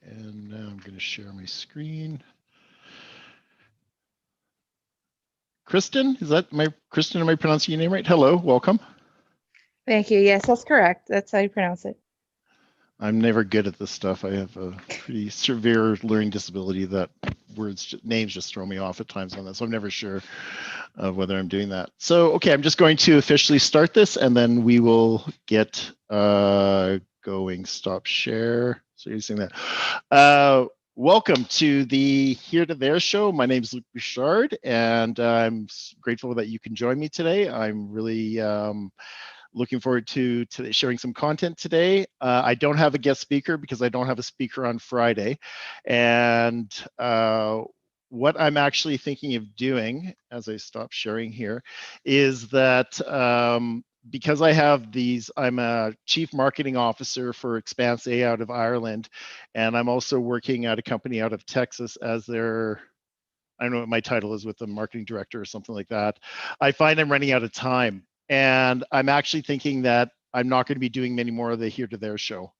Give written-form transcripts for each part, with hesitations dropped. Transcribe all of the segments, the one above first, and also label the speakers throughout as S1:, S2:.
S1: And now I'm going to share my screen. Kristen, Kristen, am I pronouncing your name right? Hello, welcome.
S2: Thank you. Yes, that's correct. That's how you pronounce it.
S1: I'm never good at this stuff. I have a pretty severe learning disability that names just throw me off at times on that. So I'm never sure of whether I'm doing that. So, okay, I'm just going to officially start this and then we will get going. Stop share. So you're seeing that. Welcome to the Here to There show. My name is Luke Bouchard and I'm grateful that you can join me today. I'm really looking forward to sharing some content today. I don't have a guest speaker because I don't have a speaker on Friday. And what I'm actually thinking of doing, as I stop sharing here, is that because I have I'm a chief marketing officer for Expanse A out of Ireland, and I'm also working at a company out of Texas as their, I don't know what my title is with the marketing director or something like that. I find I'm running out of time. And I'm actually thinking that I'm not going to be doing many more of the Here to There show.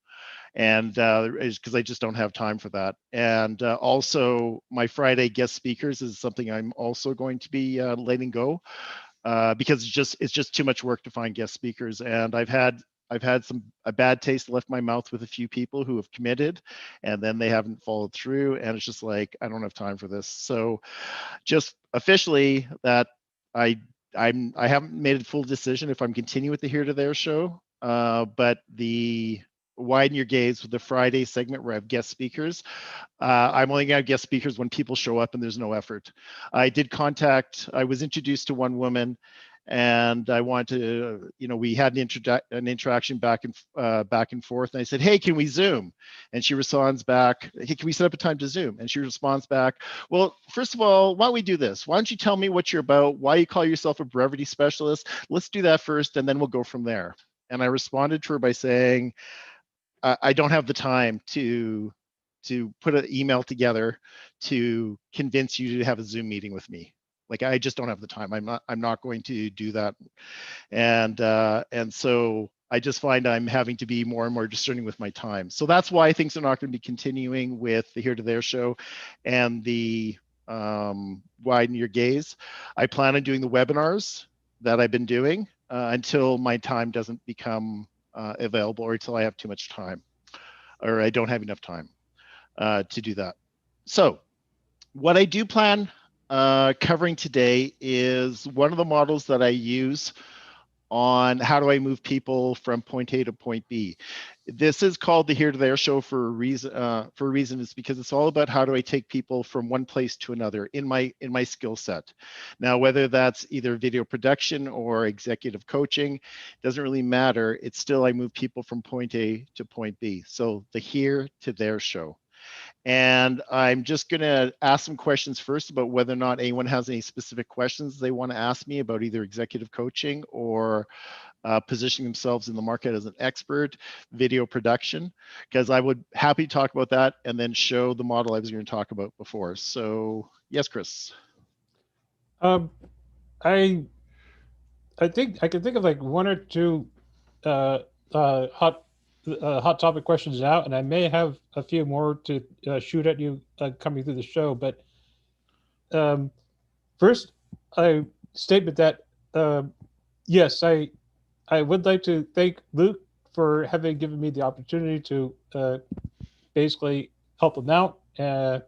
S1: And because I just don't have time for that. And also my Friday guest speakers is something I'm also going to be letting go because it's just too much work to find guest speakers. And I've had a bad taste left my mouth with a few people who have committed and then they haven't followed through. And it's just like, I don't have time for this. So just officially that I haven't made a full decision if I'm continuing with the Here to There show, but the Widen Your Gaze with the Friday segment where I have guest speakers. I'm only going to have guest speakers when people show up and there's no effort. I was introduced to one woman and I wanted to, we had an interaction back and forth. And I said, hey, can we Zoom? And she responds back, hey, can we set up a time to Zoom? And she responds back, well, first of all, why don't we do this? Why don't you tell me what you're about? Why you call yourself a brevity specialist? Let's do that first, and then we'll go from there. And I responded to her by saying, I don't have the time to put an email together to convince you to have a Zoom meeting with me. Like, I just don't have the time. I'm not going to do that. And so I just find I'm having to be more and more discerning with my time. So that's why things are not going to be continuing with the Here to There show and the Widen Your Gaze. I plan on doing the webinars that I've been doing until my time doesn't become available or until I have too much time or I don't have enough time to do that. So what I do plan covering today is one of the models that I use on how do I move people from point A to point B. This is called the Here to There show for a reason. It's because it's all about how do I take people from one place to another in my skill set. Now, whether that's either video production or executive coaching, doesn't really matter. It's still I move people from point A to point B. So the Here to There show. And I'm just going to ask some questions first about whether or not anyone has any specific questions they want to ask me about either executive coaching or positioning themselves in the market as an expert, video production, because I would happy to talk about that and then show the model I was going to talk about before. So yes, Chris.
S3: I I think I can think of like one or two uh, hot topic questions now, and I may have a few more to shoot at you coming through the show. But um, first, a statement that yes, I would like to thank Luke for having given me the opportunity to basically help him out, as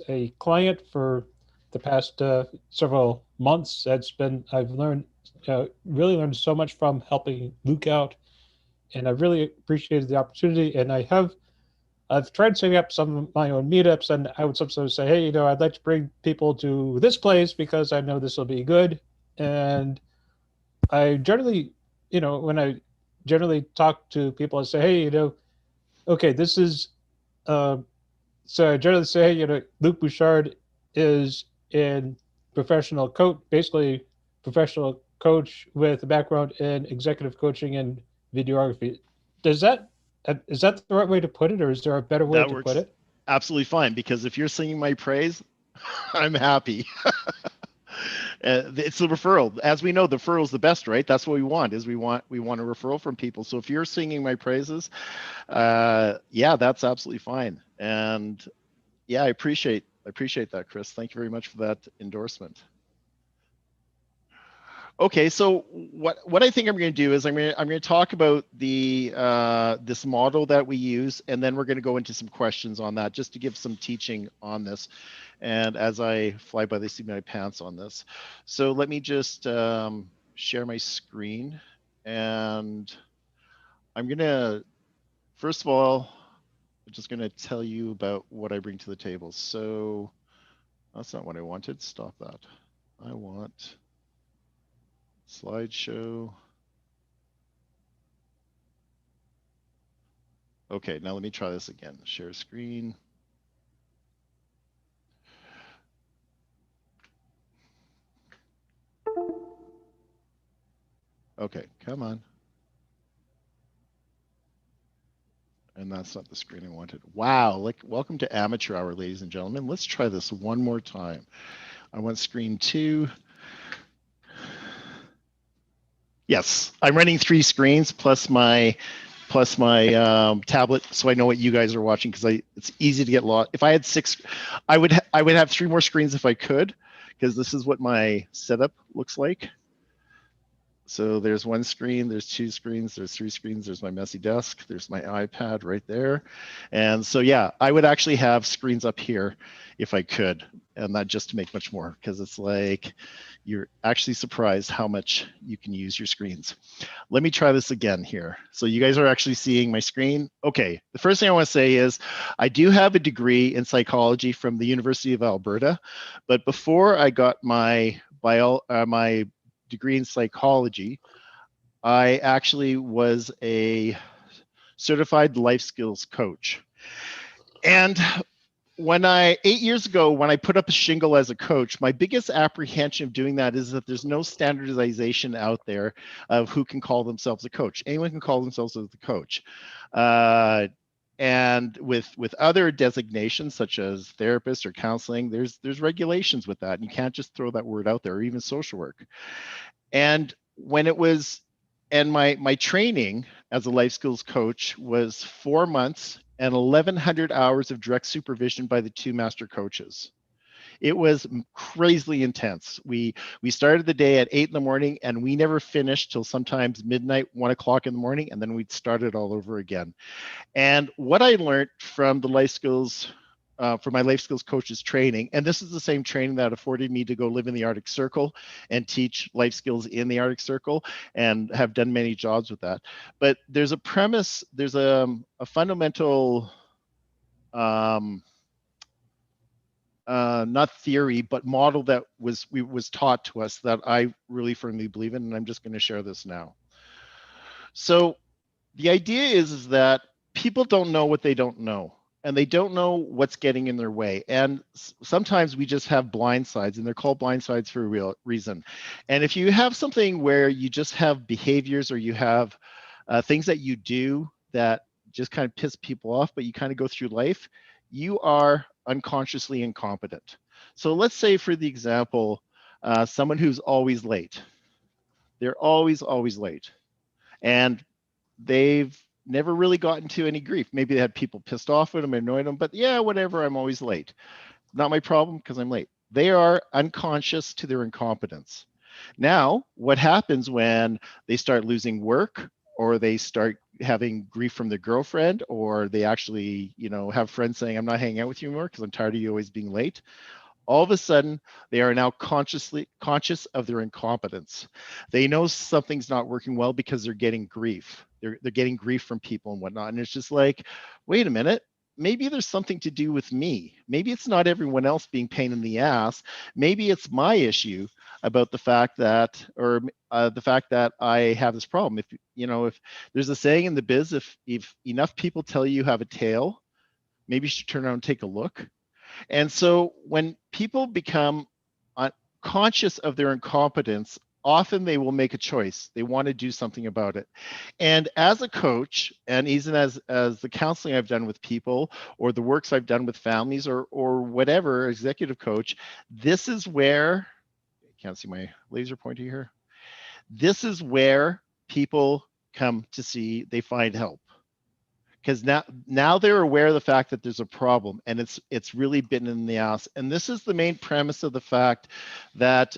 S3: a client for the past several months. I've learned really learned so much from helping Luke out, and I really appreciated the opportunity. And I've tried setting up some of my own meetups, and I would sometimes say, hey, I'd like to bring people to this place because I know this will be good. And I generally, when I generally talk to people, I say, hey, okay, this is, uh, so I generally say, hey, Luke Bouchard is in professional coach, basically professional coach with a background in executive coaching and videography. Does that, is that the right way to put it, or is there a better way
S1: That
S3: to put
S1: works
S3: it?
S1: absolutely fine because if you're singing my praise, I'm happy. It's the referral. As we know, the referral is the best, right? That's what we want. Is we want a referral from people. So if you're singing my praises, yeah, that's absolutely fine. And yeah, I appreciate that, Chris. Thank you very much for that endorsement. Okay, so what I think I'm going to do is I'm going to talk about the this model that we use, and then we're going to go into some questions on that, just to give some teaching on this. And as I fly by the seat of my pants on this, so let me just share my screen, and I'm going to first of all, I'm just going to tell you about what I bring to the table. So that's not what I wanted. Stop that. I want slideshow. Okay, now let me try this again. Share screen. Okay, come on. And that's not the screen I wanted. Wow, like welcome to amateur hour, ladies and gentlemen. Let's try this one more time. I want screen 2. Yes, I'm running 3 screens plus my tablet, so I know what you guys are watching, because it's easy to get lost. If I had 6, I would have 3 more screens if I could, because this is what my setup looks like. So there's 1 screen, there's 2 screens, there's 3 screens, there's my messy desk, there's my iPad right there. And so, yeah, I would actually have screens up here if I could, and not just to make much more, because it's like you're actually surprised how much you can use your screens. Let me try this again here. So you guys are actually seeing my screen. Okay, the first thing I want to say is I do have a degree in psychology from the University of Alberta, but before I got my degree in psychology, I actually was a certified life skills coach. And when 8 years ago, when I put up a shingle as a coach, my biggest apprehension of doing that is that there's no standardization out there of who can call themselves a coach. Anyone can call themselves a coach. And with other designations such as therapist or counseling, there's regulations with that. And you can't just throw that word out there, or even social work. And when it was, and my training as a life skills coach was 4 months and 1,100 hours of direct supervision by the 2 master coaches. It was crazily intense. We started the day at 8 in the morning, and we never finished till sometimes midnight, 1 o'clock in the morning, and then we'd start it all over again. And what I learned from the life skills, for my life skills coaches training, and this is the same training that afforded me to go live in the Arctic Circle and teach life skills in the Arctic Circle, and have done many jobs with that. But there's a premise, there's a fundamental, not theory, but model that was taught to us that I really firmly believe in, and I'm just going to share this now. So the idea is that people don't know what they don't know, and they don't know what's getting in their way. And sometimes we just have blind sides, and they're called blind sides for a real reason. And if you have something where you just have behaviors, or you have things that you do that just kind of piss people off, but you kind of go through life, you are unconsciously incompetent. So let's say, for the example, someone who's always late. They're always late. And they've never really gotten to any grief. Maybe they had people pissed off with them, annoyed them, but yeah, whatever, I'm always late. Not my problem because I'm late. They are unconscious to their incompetence. Now, what happens when they start losing work, or they start having grief from their girlfriend, or they actually, have friends saying, I'm not hanging out with you anymore because I'm tired of you always being late. All of a sudden, they are now conscious of their incompetence. They know something's not working well because they're getting grief. They're getting grief from people and whatnot. And it's just like, wait a minute, maybe there's something to do with me. Maybe it's not everyone else being pain in the ass. Maybe it's my issue about the fact that, or the fact that I have this problem. If there's a saying in the biz, if enough people tell you have a tail, maybe you should turn around and take a look. And so when people become conscious of their incompetence, often they will make a choice. They want to do something about it. And as a coach, and even as the counseling I've done with people, or the works I've done with families, or whatever, executive coach, this is where, can't see my laser pointer here. This is where people come to see, they find help. Because now they're aware of the fact that there's a problem, and it's really bitten in the ass. And this is the main premise of the fact that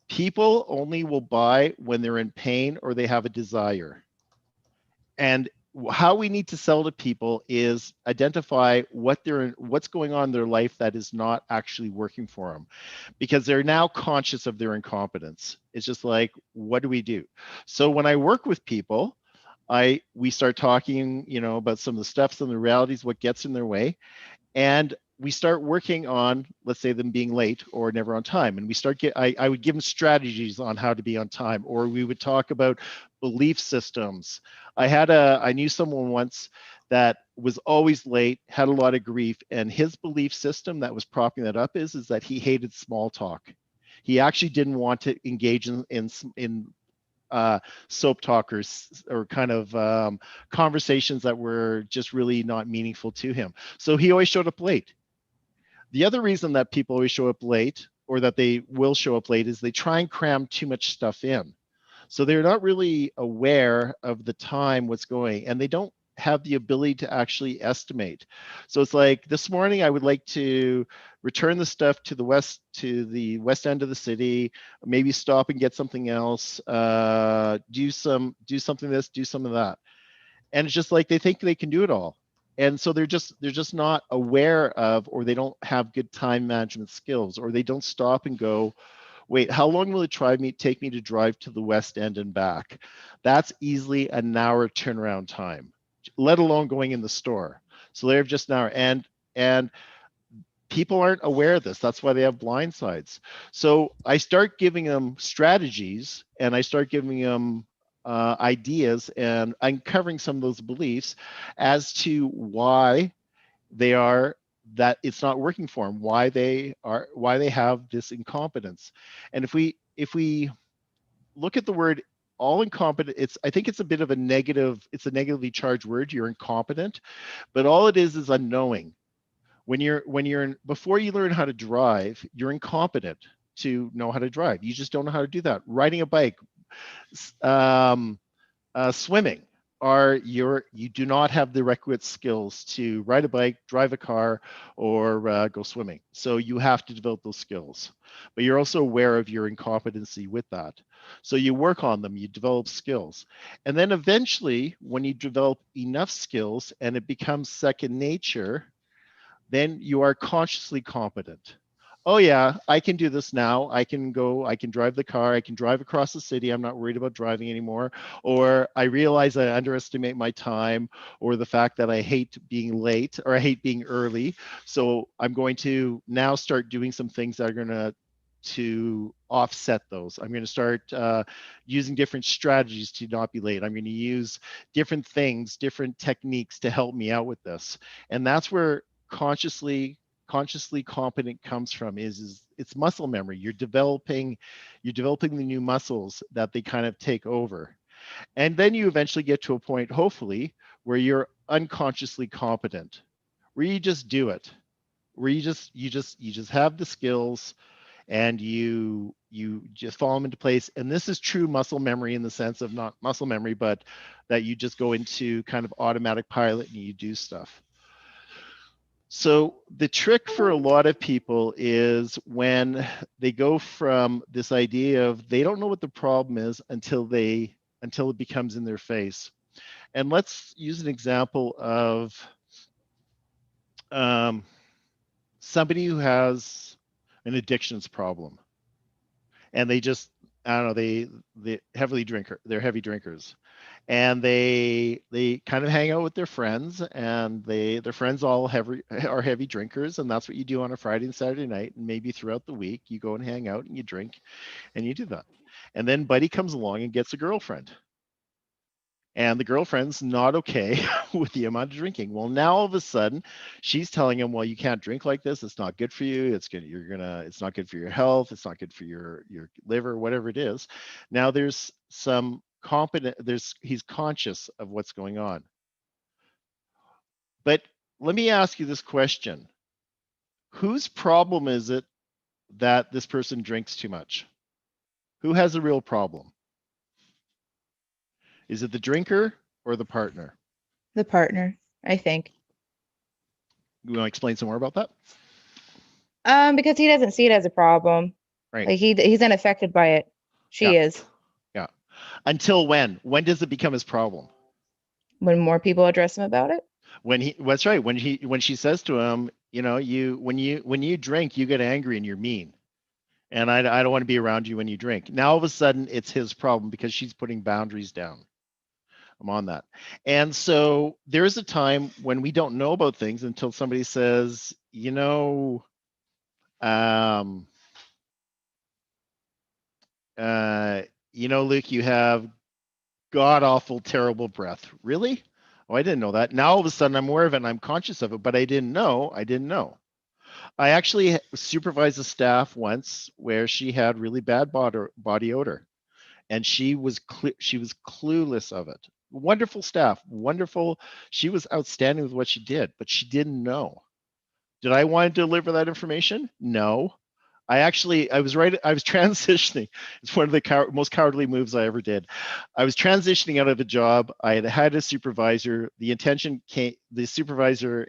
S1: people only will buy when they're in pain or they have a desire. And how we need to sell to people is identify what's going on in their life that is not actually working for them, because they're now conscious of their incompetence. It's just like, what do we do? So when I work with people, we start talking, about some of the steps and the realities, what gets in their way, and we start working on, let's say, them being late or never on time. And I would give them strategies on how to be on time, or we would talk about belief systems. I knew someone once that was always late, had a lot of grief, and his belief system that was propping that up is that he hated small talk. He actually didn't want to engage in soap talkers or kind of conversations that were just really not meaningful to him. So he always showed up late. The other reason that people always show up late, or that they will show up late, is they try and cram too much stuff in. So they're not really aware of the time, what's going, and they don't have the ability to actually estimate. So it's like, this morning I would like to return the stuff to the west end of the city, maybe stop and get something else, do something this, do some of that. And it's just like they think they can do it all. And so they're just not aware of, or they don't have good time management skills, or they don't stop and go, wait, how long will it take me to drive to the West End and back? That's easily an hour turnaround time, let alone going in the store. So they're just an hour, and people aren't aware of this. That's why they have blind sides. So I start giving them strategies, and I start giving them ideas, and uncovering some of those beliefs as to why that it's not working for them, why they have this incompetence. And if we look at the word all incompetent, I think it's a bit of a negatively charged word. You're incompetent, but all it is unknowing. Before you learn how to drive, you're incompetent to know how to drive. You just don't know how to do that. Riding a bike, swimming, you do not have the requisite skills to ride a bike, drive a car, or go swimming. So you have to develop those skills, but you're also aware of your incompetency with that. So you work on them, you develop skills. And then eventually, when you develop enough skills and it becomes second nature, then you are consciously competent. Oh yeah, I can do this now. I can drive the car, I can drive across the city. I'm not worried about driving anymore. Or I realize I underestimate my time, or the fact that I hate being late, or I hate being early. So I'm going to now start doing some things that are going to offset those. I'm going to start using different strategies to not be late. I'm going to use different things, different techniques to help me out with this. And that's where consciously competent comes from, is it's muscle memory. You're developing the new muscles that they kind of take over. And then you eventually get to a point, hopefully, where you're unconsciously competent, where you just do it, where you just have the skills, and you just follow them into place. And this is true muscle memory, in the sense of not muscle memory, but that you just go into kind of automatic pilot and you do stuff. So the trick for a lot of people is when they go from this idea of they don't know what the problem is until it becomes in their face. And let's use an example of somebody who has an addictions problem, and they just, I don't know, they're heavy drinkers. And they kind of hang out with their friends, and their friends all are heavy drinkers, and that's what you do on a Friday and Saturday night, and maybe throughout the week you go and hang out and you drink and you do that. And then buddy comes along and gets a girlfriend, and the girlfriend's not okay with the amount of drinking. Well, now all of a sudden she's telling him, well, you can't drink like this, it's not good for you, it's not good for your health, it's not good for your liver, whatever it is. Now there's some he's conscious of what's going on. But let me ask you this question: whose problem is it that this person drinks too much? Who has a real problem? Is it the drinker or the partner?
S2: The partner, I think.
S1: You want to explain some more about that?
S2: Because he doesn't see it as a problem.
S1: Right.
S2: Like he's unaffected by it. She
S1: Yeah.
S2: is.
S1: Yeah. Until when? When does it become his problem?
S2: When more people address him about it.
S1: That's right. When she says to him, when you drink, you get angry and you're mean. And I don't want to be around you when you drink. Now all of a sudden it's his problem because she's putting boundaries down. I'm on that. And so there is a time when we don't know about things until somebody says, Luke, you have god awful, terrible breath. Really? Oh, I didn't know that. Now all of a sudden I'm aware of it and I'm conscious of it, but I didn't know. I actually supervised a staff once where she had really bad body odor, and she was clueless of it. Wonderful staff, wonderful. She was outstanding with what she did, but she didn't know. Did I want to deliver that information? No. I was transitioning. It's one of the most cowardly moves I ever did. I was transitioning out of a job. I had a supervisor. The supervisor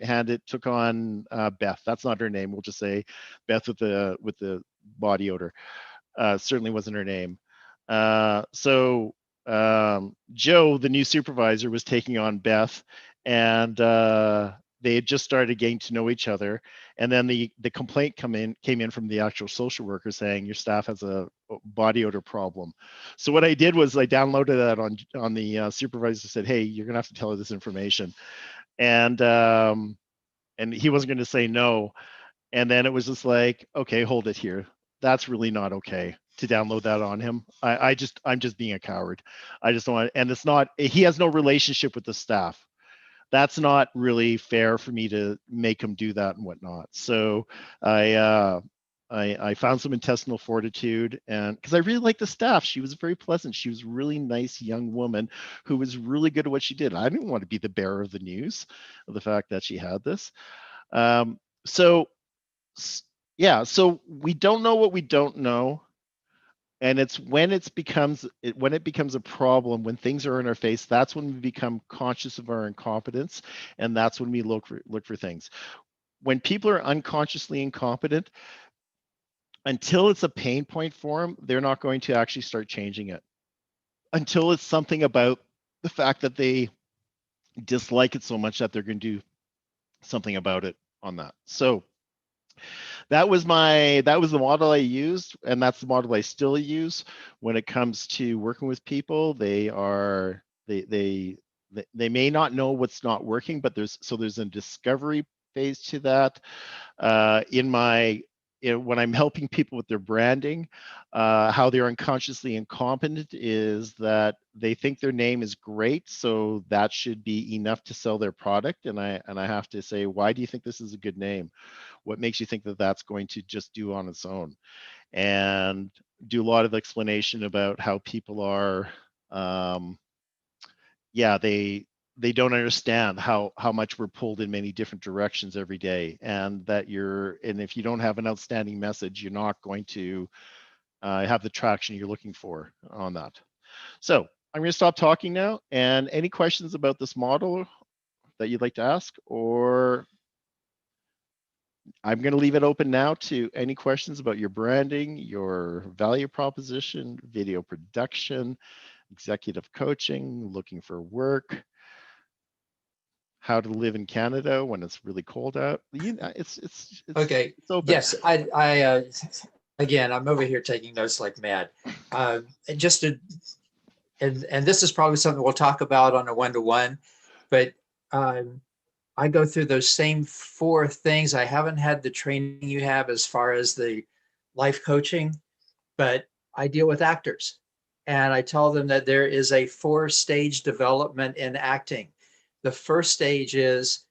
S1: took on Beth. That's not her name. We'll just say Beth with the body odor. Certainly wasn't her name. So Joe, the new supervisor, was taking on Beth, and they had just started getting to know each other. And then the complaint came in from the actual social worker saying your staff has a body odor problem. So what I did was I downloaded that on the supervisor, said, hey, you're gonna have to tell her this information. And he wasn't gonna say no. And then it was just like, okay, hold it here. That's really not okay to download that on him. I'm just being a coward. I just don't want, and it's not, he has no relationship with the staff. That's not really fair for me to make him do that and whatnot. So I found some intestinal fortitude, and because I really liked the staff, she was very pleasant. She was a really nice young woman who was really good at what she did. I didn't want to be the bearer of the news of the fact that she had this. So we don't know what we don't know. And it's when it becomes a problem, when things are in our face, that's when we become conscious of our incompetence, and that's when we look for things. When people are unconsciously incompetent, until it's a pain point for them, they're not going to actually start changing it. Until it's something about the fact that they dislike it so much that they're going to do something about it on that. So that was the model I used, and that's the model I still use when it comes to working with people. They may not know what's not working, but there's a discovery phase to that. When I'm helping people with their branding, how they're unconsciously incompetent is that they think their name is great, so that should be enough to sell their product. And I have to say, why do you think this is a good name? What makes you think that that's going to just do on its own? And do a lot of explanation about how people are, they don't understand how much we're pulled in many different directions every day, and if you don't have an outstanding message, you're not going to have the traction you're looking for on that. So I'm going to stop talking now. And any questions about this model that you'd like to ask, or I'm going to leave it open now to any questions about your branding, your value proposition, video production, executive coaching, looking for work, how to live in Canada when it's really cold out. It's
S4: okay.
S1: It's open.
S4: Yes, I again, I'm over here taking notes like mad. And this is probably something we'll talk about on a one-to-one, but I go through those same 4 things. I haven't had the training you have as far as the life coaching, but I deal with actors, and I tell them that there is a 4-stage development in acting. The first stage is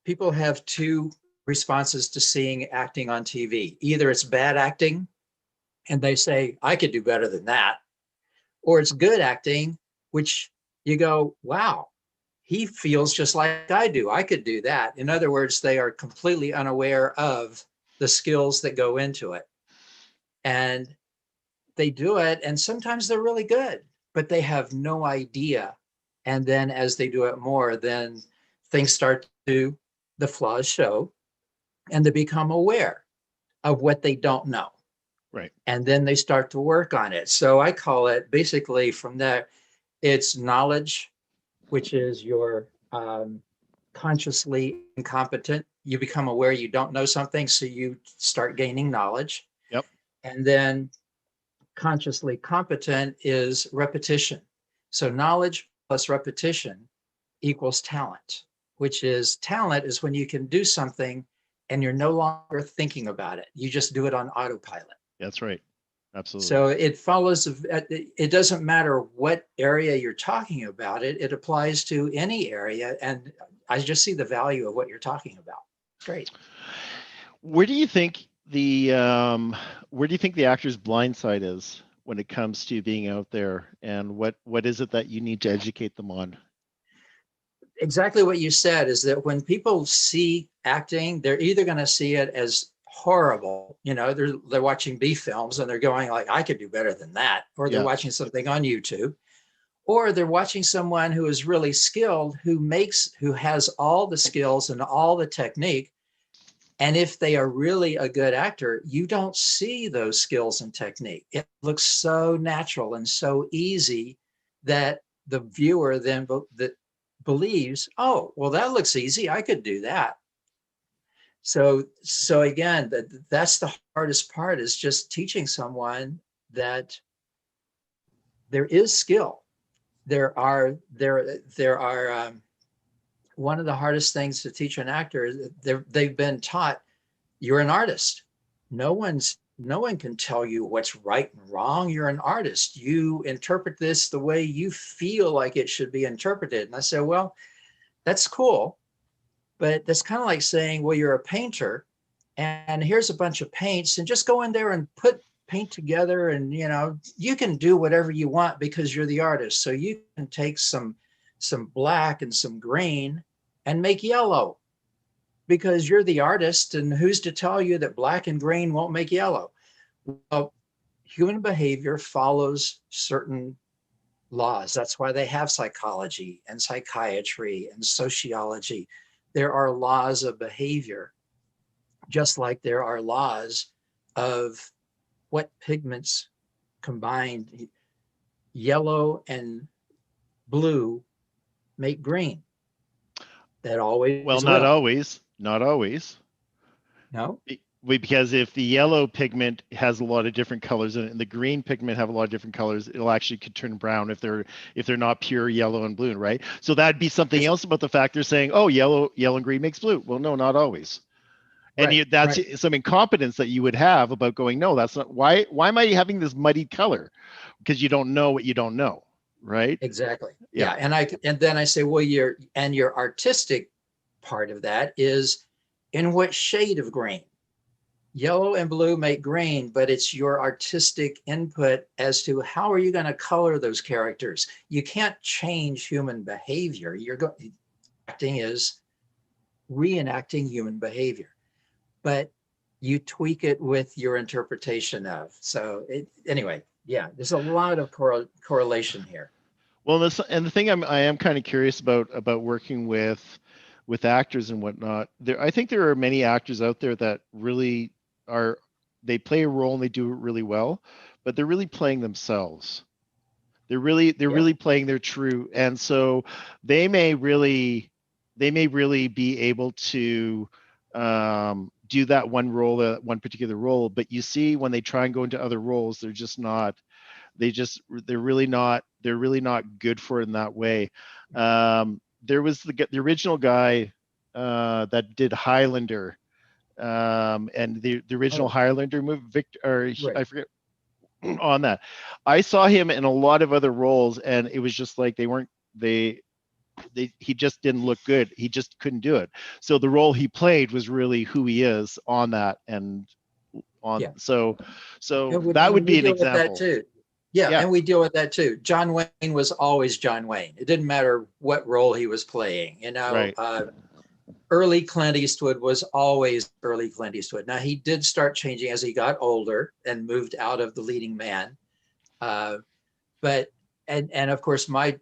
S4: people have 2 responses to seeing acting on TV. Either it's bad acting, and they say, I could do better than that, or it's good acting, which you go, wow, he feels just like I do. I could do that. In other words, they are completely unaware of the skills that go into it. And they do it, and sometimes they're really good, but they have no idea. And then as they do it more, then things start to, the flaws show, and they become aware of what they don't know.
S1: Right.
S4: And then they start to work on it. So I call it basically from there, it's knowledge, which is your consciously incompetent. You become aware you don't know something, so you start gaining knowledge.
S1: Yep.
S4: And then consciously competent is repetition. So knowledge plus repetition equals talent, which is talent is when you can do something and you're no longer thinking about it. You just do it on autopilot.
S1: That's right. Absolutely.
S4: So it follows, it doesn't matter what area you're talking about, it applies to any area. And I just see the value of what you're talking about. Great.
S1: Where do you think the actor's blind side is when it comes to being out there, and what is it that you need to educate them on?
S4: Exactly what you said is that when people see acting, they're either going to see it as horrible, they're watching B films and they're going like, I could do better than that, or they're watching something on YouTube, or they're watching someone who is really skilled, who has all the skills and all the technique. And if they are really a good actor, you don't see those skills and technique. It looks so natural and so easy that the viewer then believes, oh, well, that looks easy, I could do that. So again, that's the hardest part, is just teaching someone that there is skill. There are one of the hardest things to teach an actor is they've been taught you're an artist. No one can tell you what's right and wrong. You're an artist. You interpret this the way you feel like it should be interpreted. And I said, well, that's cool. But that's kind of like saying, well, you're a painter and here's a bunch of paints, and just go in there and put paint together, and you can do whatever you want because you're the artist. So you can take some black and some green and make yellow because you're the artist, and who's to tell you that black and green won't make yellow? Well, human behavior follows certain laws. That's why they have psychology and psychiatry and sociology. There are laws of behavior, just like there are laws of what pigments combined. Yellow and blue make green. That always
S1: Well,
S4: will.
S1: not always.
S4: No?
S1: Because if the yellow pigment has a lot of different colors in it, and the green pigment have a lot of different colors, it'll actually could turn brown if they're not pure yellow and blue, right? So that'd be something else about the fact they're saying, oh, yellow and green makes blue. Well, no, not always. And that's some incompetence that you would have about going, no, that's not. Why am I having this muddied color? Because you don't know what you don't know, right?
S4: Exactly.
S1: Yeah.
S4: And then I say, well, your artistic part of that is in what shade of green. Yellow and blue make green, but it's your artistic input as to how are you going to color those characters. You can't change human behavior. Acting is reenacting human behavior, but you tweak it with your interpretation of. So anyway, yeah, there's a lot of correlation here.
S1: Well, the thing I am kind of curious about working with actors and whatnot. I think there are many actors out there that really they play a role and they do it really well, but they're really playing themselves. They're really playing their true, and so they may really be able to do that one role, one particular role. But you see, when they try and go into other roles, they're just not. They're really not good for it in that way. There was the original guy that did Highlander. And the original Highlander movie, I forget on that. I saw him in a lot of other roles, and it was just like he just didn't look good. He just couldn't do it. So the role he played was really who he is on that, so that would be an example.
S4: Too. Yeah, and we deal with that too. John Wayne was always John Wayne. It didn't matter what role he was playing.
S1: Right.
S4: Early Clint Eastwood was always early Clint Eastwood. Now, he did start changing as he got older and moved out of the leading man. But and of course my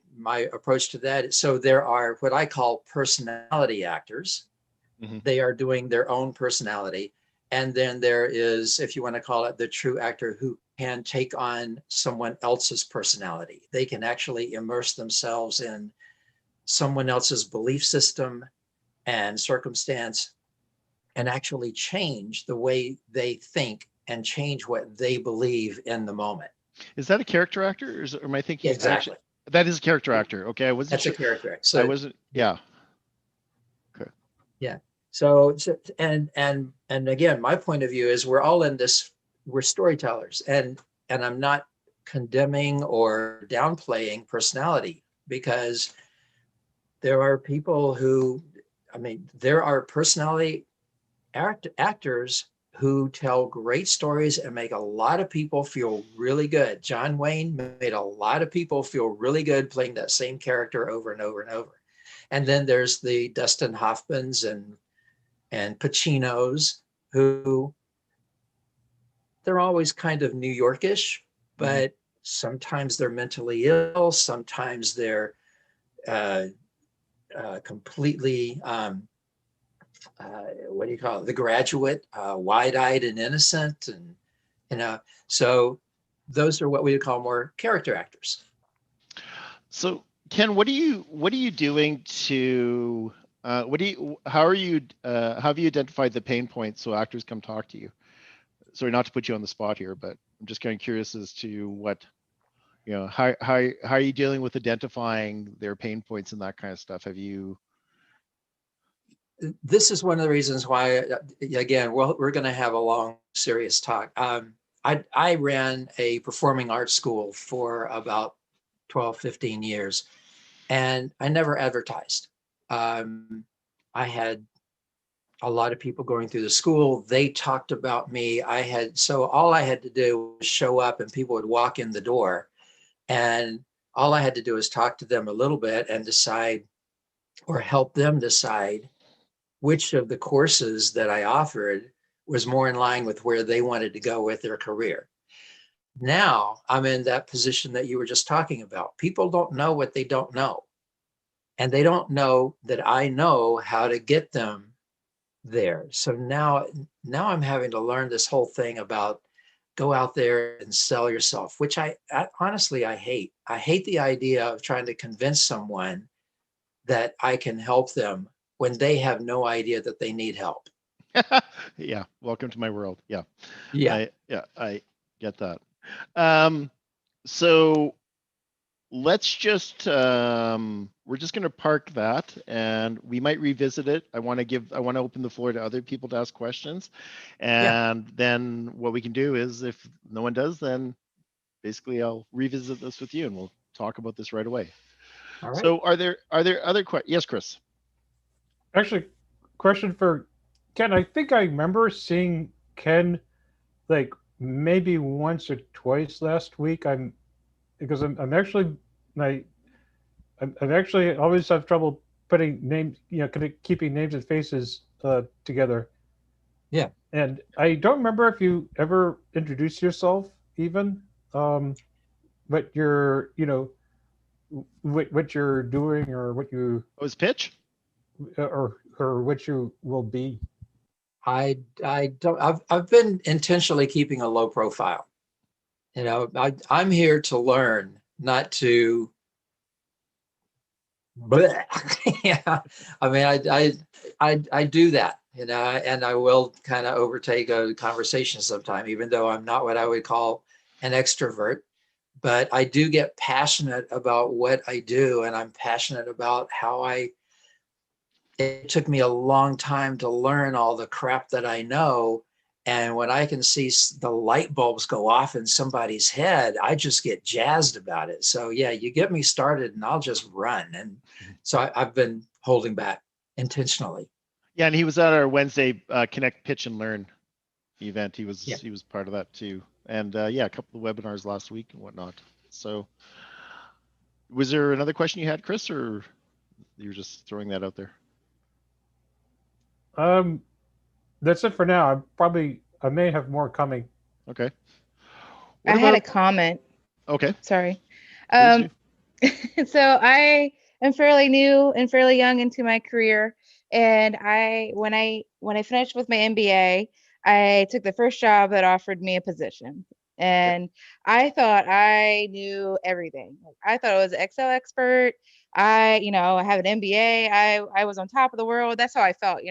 S4: approach to that is, so there are what I call personality actors.
S1: Mhm.
S4: They are doing their own personality. And then there is, if you want to call it, the true actor who can take on someone else's personality. They can actually immerse themselves in someone else's belief system and circumstance and actually change the way they think and change what they believe in the moment.
S1: Is that a character actor, or am I thinking
S4: Exactly.
S1: actually? That is a character actor. Okay, I wasn't
S4: That's
S1: sure.
S4: a character.
S1: I
S4: So
S1: wasn't. Yeah. Okay.
S4: yeah. So and again, my point of view is we're all in this, we're storytellers, and I'm not condemning or downplaying personality, because there are people who, I mean, there are personality actors who tell great stories and make a lot of people feel really good. John Wayne made a lot of people feel really good playing that same character over and over and over. And then there's the Dustin Hoffmans and Pacinos, who they're always kind of New Yorkish, but sometimes they're mentally ill. Sometimes they're uh, completely, what do you call it? The Graduate, wide-eyed and innocent, and so those are what we would call more character actors.
S1: So Ken, what are you doing to how have you identified the pain points so actors come talk to you? Sorry, not to put you on the spot here, but I'm just kind of curious as to what, how are you dealing with identifying their pain points and that kind of stuff? Have you?
S4: This is one of the reasons why, again, we're going to have a long, serious talk. I ran a performing arts school for about 12, 15 years, and I never advertised. I had a lot of people going through the school. They talked about me. So all I had to do was show up and people would walk in the door, and all I had to do is talk to them a little bit and decide, or help them decide, which of the courses that I offered was more in line with where they wanted to go with their career. Now I'm in that position that you were just talking about. People don't know what they don't know. And they don't know that I know how to get them there. So now I'm having to learn this whole thing about go out there and sell yourself, which I honestly, I hate. I hate the idea of trying to convince someone that I can help them when they have no idea that they need help.
S1: Yeah, welcome to my world. Yeah.
S4: Yeah.
S1: I get that. So let's just we're just going to park that, and we might revisit it. I want to open the floor to other people to ask questions, and then what we can do is, if no one does, then basically I'll revisit this with you and we'll talk about this right away.
S4: All right.
S1: So are there other questions? Yes, Chris.
S3: Actually, question for Ken. I think I remember seeing Ken like maybe once or twice last week. I'm actually I I'm actually always have trouble putting names, keeping names and faces together.
S4: Yeah.
S3: And I don't remember if you ever introduced yourself, even, what you're, what you're doing, or what you,
S1: Was pitch?
S3: or what you will be.
S4: I don't, I've been intentionally keeping a low profile. I'm here to learn, not to, bleh. Yeah. I mean, I do that, and I will kind of overtake a conversation sometime, even though I'm not what I would call an extrovert. But I do get passionate about what I do, and I'm passionate about it took me a long time to learn all the crap that I know. And when I can see the light bulbs go off in somebody's head, I just get jazzed about it. So yeah, you get me started and I'll just run. And so I've been holding back intentionally.
S1: Yeah, and he was at our Wednesday Connect, Pitch, and Learn event. He was part of that too. And yeah, a couple of webinars last week and whatnot. So was there another question you had, Chris, or you're just throwing that out there?
S3: That's it for now. I may have more coming.
S1: Okay.
S2: I had a comment.
S1: Okay.
S2: Sorry.
S1: Please do.
S2: So I am fairly new and fairly young into my career, and when I finished with my MBA, I took the first job that offered me a position, and I thought I knew everything. Like, I thought I was an Excel expert. I have an MBA. I was on top of the world. That's how I felt.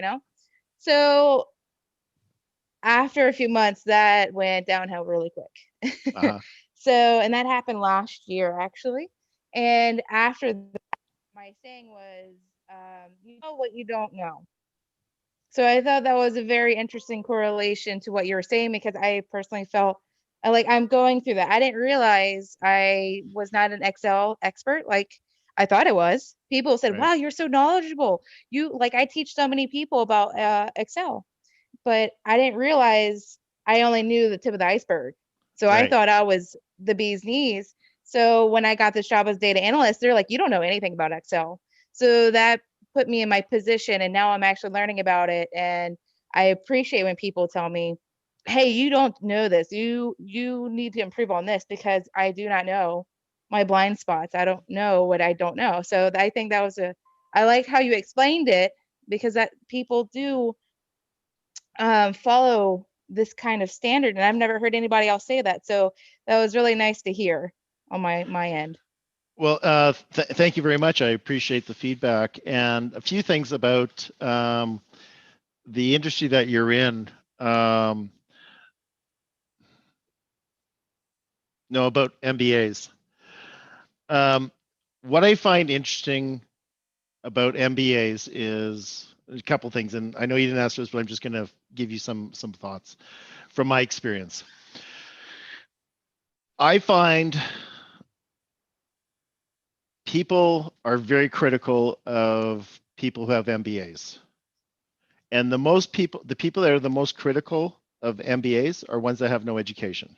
S2: So after a few months, that went downhill really quick.
S1: Uh-huh.
S2: So, and that happened last year actually. And after that, my saying was, you know what you don't know. So I thought that was a very interesting correlation to what you were saying, because I personally felt like I'm going through that. I didn't realize I was not an Excel expert like I thought I was. People said,
S1: Right.
S2: "Wow, you're so knowledgeable. I teach so many people about Excel." But I didn't realize I only knew the tip of the iceberg. So I
S1: Right.
S2: thought I was the bee's knees. So when I got this job as data analyst, they're like, "You don't know anything about Excel." So that put me in my position, and now I'm actually learning about it. And I appreciate when people tell me, "Hey, you don't know this. You need to improve on this," because I do not know my blind spots. I don't know what I don't know. So I think that was I like how you explained it, because that people do follow this kind of standard, and I've never heard anybody else say that. So that was really nice to hear on my end.
S1: Well, thank you very much. I appreciate the feedback. And a few things about the industry that you're in. No, about MBAs. What I find interesting about MBAs is a couple things, and I know you didn't ask this, but I'm just going to give you some thoughts from my experience. I find people are very critical of people who have MBAs. And the people that are the most critical of MBAs are ones that have no education,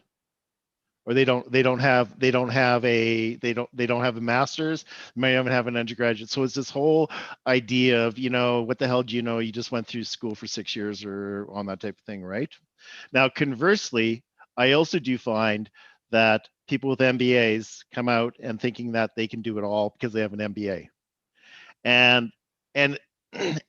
S1: or they don't have a master's, may even have an undergraduate. So it's this whole idea of, what the hell do you know? You just went through school for 6 years or on that type of thing, right? Now, conversely, I also do find that people with MBAs come out and thinking that they can do it all because they have an MBA. And and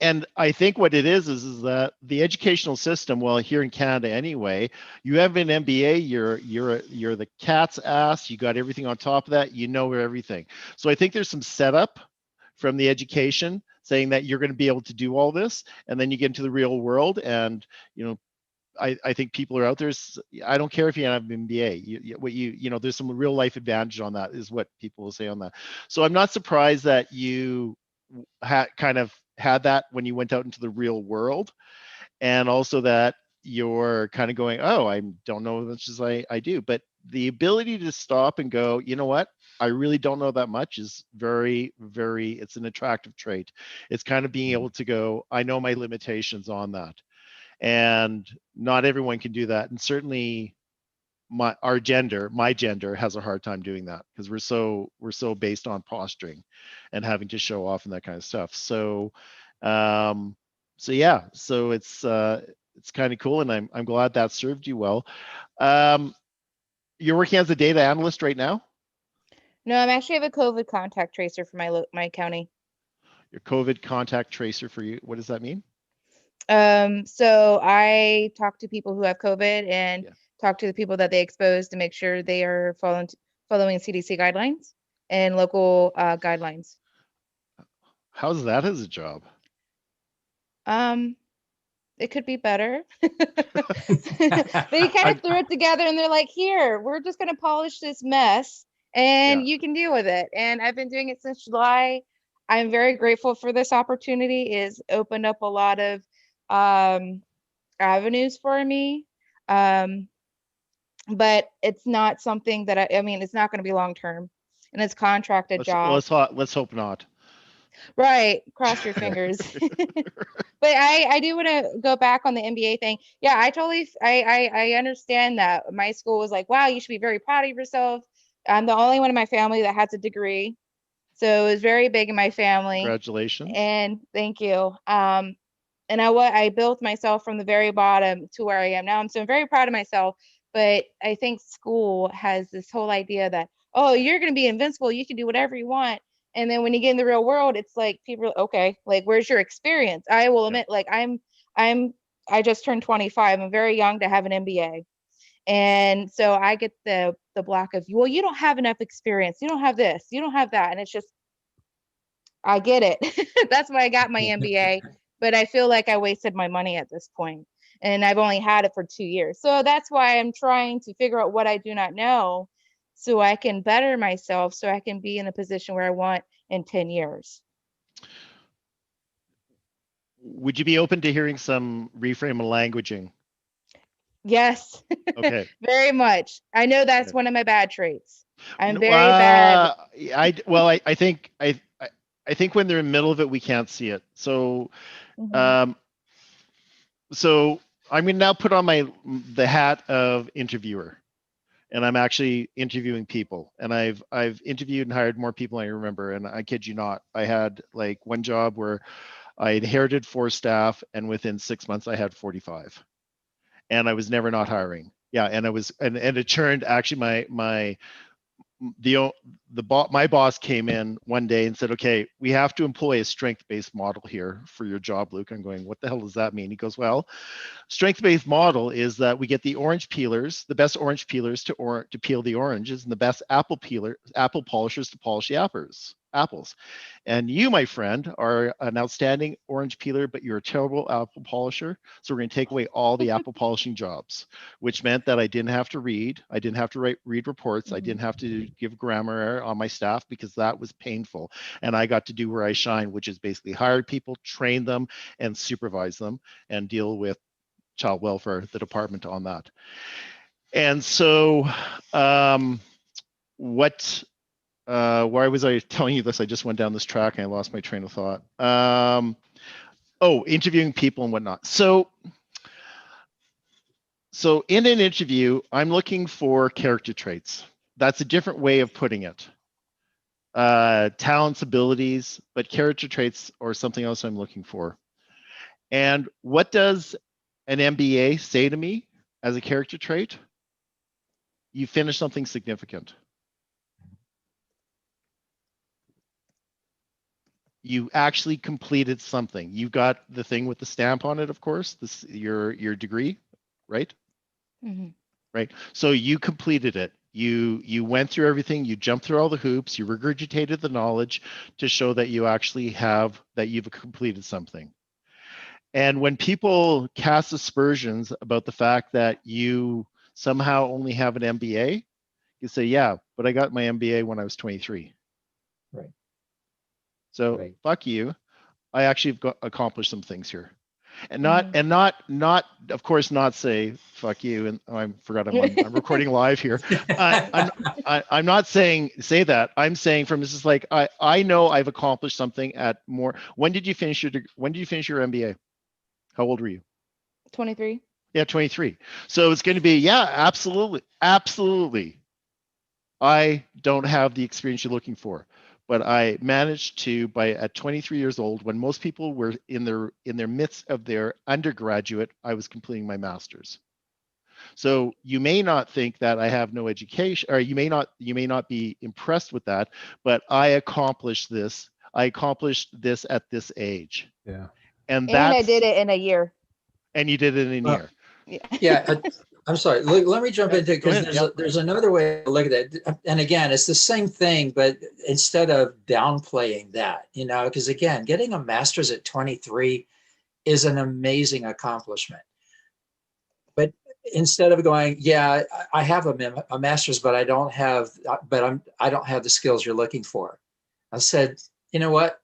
S1: and I think what it is that the educational system, well, here in Canada anyway, you have an MBA, you're the cat's ass, you got everything on top of that, you know everything. So I think there's some setup from the education saying that you're going to be able to do all this, and then you get into the real world, and I think people are out there. I don't care if you have an MBA. There's some real life advantage on that, is what people will say on that. So I'm not surprised that you kind of had that when you went out into the real world, and also that you're kind of going, oh, I don't know as much as I do. But the ability to stop and go, you know what? I really don't know that much is very, very, it's an attractive trait. It's kind of being able to go, I know my limitations on that. And not everyone can do that. And certainly my gender has a hard time doing that, because we're so based on posturing and having to show off and that kind of stuff. So yeah, so it's kind of cool, and I'm glad that served you well. You're working as a data analyst right now?
S2: No, I'm actually have a COVID contact tracer for my county.
S1: Your COVID contact tracer for you, what does that mean?
S2: So I talk to people who have COVID and
S1: Yeah.
S2: talk to the people that they exposed to make sure they are following CDC guidelines and local guidelines.
S1: How's that as a job?
S2: It could be better. They kind of threw it together and they're like, "Here, we're just going to polish this mess and
S1: Yeah.
S2: you can deal with it." And I've been doing it since July. I'm very grateful for this opportunity. It's opened up a lot of avenues for me. But it's not something that I mean, it's not going to be long term, and it's contracted job.
S1: Let's hope not.
S2: Right. Cross your fingers. But I do want to go back on the MBA thing. Yeah, I totally I understand that. My school was like, wow, you should be very proud of yourself. I'm the only one in my family that has a degree. So it was very big in my family.
S1: Congratulations.
S2: And thank you. And I built myself from the very bottom to where I am now. So I'm very proud of myself. But I think school has this whole idea that, oh, you're going to be invincible. You can do whatever you want. And then when you get in the real world, it's like people are, okay, like, where's your experience? I will admit, like, I just turned 25. I'm very young to have an MBA. And so I get the block of, well, you don't have enough experience. You don't have this, you don't have that. And it's just, I get it. That's why I got my MBA, but I feel like I wasted my money at this point, and I've only had it for 2 years. So that's why I'm trying to figure out what I do not know so I can better myself, so I can be in a position where I want in 10 years.
S1: Would you be open to hearing some reframe of languaging?
S2: Yes.
S1: Okay.
S2: Very much. I know that's
S1: Okay.
S2: one of my bad traits. I'm
S1: No,
S2: very bad.
S1: I think when they're in the middle of it, we can't see it. So,
S2: Mhm.
S1: so I'm going to now put on the hat of interviewer, and I'm actually interviewing people. And I've interviewed and hired more people than I remember. And I kid you not, I had like one job where I inherited 4 staff, and within 6 months I had 45, and I was never not hiring. Yeah, and it churned. Actually, my boss came in one day and said, okay, we have to employ a strength-based model here for your job, Luke. I'm going, what the hell does that mean? He goes, well, strength-based model is that we get the orange peelers, the best orange peelers to peel the oranges, and the best apple polishers to polish the apples. And you, my friend, are an outstanding orange peeler, but you're a terrible apple polisher. So we're going to take away all the apple polishing jobs, which meant that I didn't have to read. I didn't have to read reports. I didn't have to give grammar error on my staff, because that was painful. And I got to do where I shine, which is basically hire people, train them, and supervise them, and deal with child welfare, the department on that. And so why was I telling you this? I just went down this track and I lost my train of thought. Interviewing people and whatnot. So in an interview, I'm looking for character traits. That's a different way of putting it. Talents, abilities, but character traits or something else I'm looking for. And what does an MBA say to me as a character trait? You finished something significant. You actually completed something. You got the thing with the stamp on it, of course, your degree, right?
S2: Mm-hmm.
S1: Right. So you completed it. You went through everything. You jumped through all the hoops. You regurgitated the knowledge to show that you've completed something. And when people cast aspersions about the fact that you somehow only have an MBA, you say, yeah, but I got my MBA when I was 23.
S4: Right.
S1: So
S4: Right.
S1: fuck you. I actually have accomplished some things here. And not of course not say fuck you. And I forgot I'm recording live here. I'm not saying say that. I'm saying from this is like I know I've accomplished something at more. When did you finish your MBA? How old were you?
S2: 23.
S1: Yeah, 23. So it's going to be, yeah, absolutely. I don't have the experience you're looking for, but I managed to, at 23 years old, when most people were in their midst of their undergraduate, I was completing my master's. So you may not think that I have no education, or you may not be impressed with that, but I accomplished this. I accomplished this at this age.
S3: Yeah.
S2: And I did it in a year.
S1: And you did it in a year.
S4: Yeah. I'm sorry. Let me jump into it,
S1: Go
S4: because
S1: ahead.
S4: there's another way to look at it. And again, it's the same thing, but instead of downplaying that, because again, getting a master's at 23 is an amazing accomplishment. But instead of going, yeah, I have a master's, but I don't have the skills you're looking for. I said, you know what?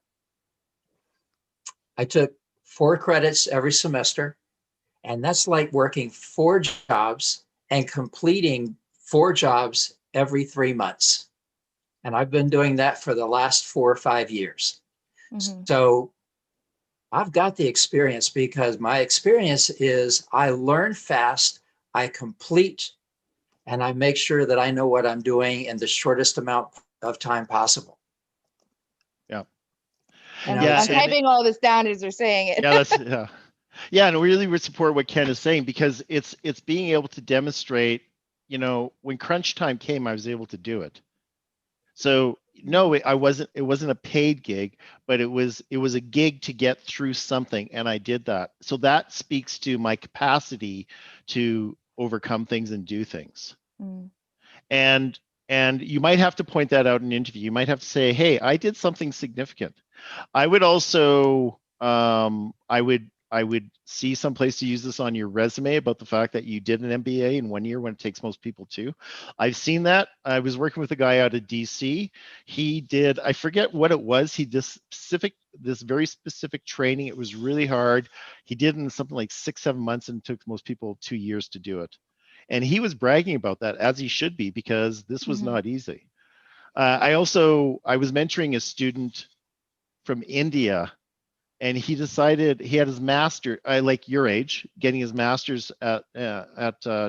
S4: I took 4 credits every semester, and that's like working 4 jobs and completing 4 jobs every 3 months. And I've been doing that for the last 4 or 5 years. Mm-hmm. So I've got the experience, because my experience is I learn fast, I complete, and I make sure that I know what I'm doing in the shortest amount of time possible.
S1: Yeah.
S2: I'm typing all this down as they're saying it.
S1: Yeah, and we really would support what Ken is saying, because it's being able to demonstrate, when crunch time came, I was able to do it. So no, it wasn't a paid gig, but it was a gig to get through something, and I did that. So that speaks to my capacity to overcome things and do things.
S2: Mm.
S1: And you might have to point that out in an interview. You might have to say, hey, I did something significant. I would also I would see some place to use this on your resume about the fact that you did an MBA in 1 year when it takes most people 2. I've seen that. I was working with a guy out of DC. He did, I forget what it was. He did this very specific training. It was really hard. He did it in something like 6-7 months, and it took most people 2 years to do it. And he was bragging about that, as he should be, because this was not easy. I was mentoring a student from India, and he decided he had his master, like your age, getting his master's at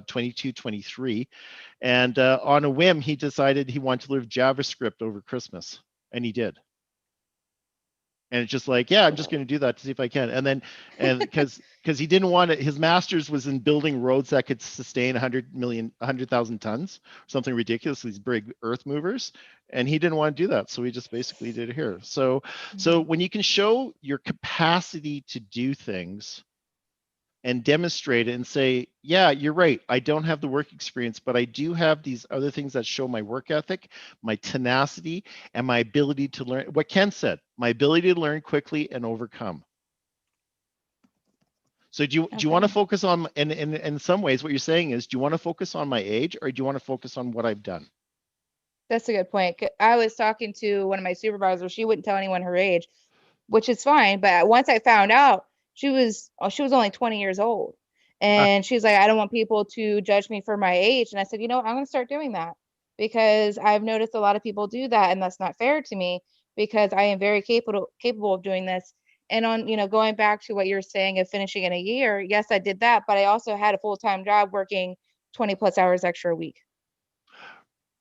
S1: 22, 23. And on a whim, he decided he wanted to learn JavaScript over Christmas, and he did. And it's just like, yeah, I'm just going to do that to see if I can. And then, and because he didn't want it, his master's was in building roads that could sustain 100,000 tons, something ridiculous, these big earth movers. And he didn't want to do that. So he just basically did it here. So when you can show your capacity to do things and demonstrate it and say, yeah, you're right, I don't have the work experience, but I do have these other things that show my work ethic, my tenacity, and my ability to learn. What Ken said, my ability to learn quickly and overcome. So do you want to focus on, and in some ways what you're saying is, do you want to focus on my age, or do you want to focus on what I've done?
S2: That's a good point. I was talking to one of my supervisors. She wouldn't tell anyone her age, which is fine. But once I found out, she was only 20 years old. And she's like, I don't want people to judge me for my age. And I said, I'm going to start doing that, because I've noticed a lot of people do that. And that's not fair to me, because I am very capable of doing this. And on, going back to what you're saying of finishing in a year, yes, I did that. But I also had a full-time job working 20 plus hours extra a week.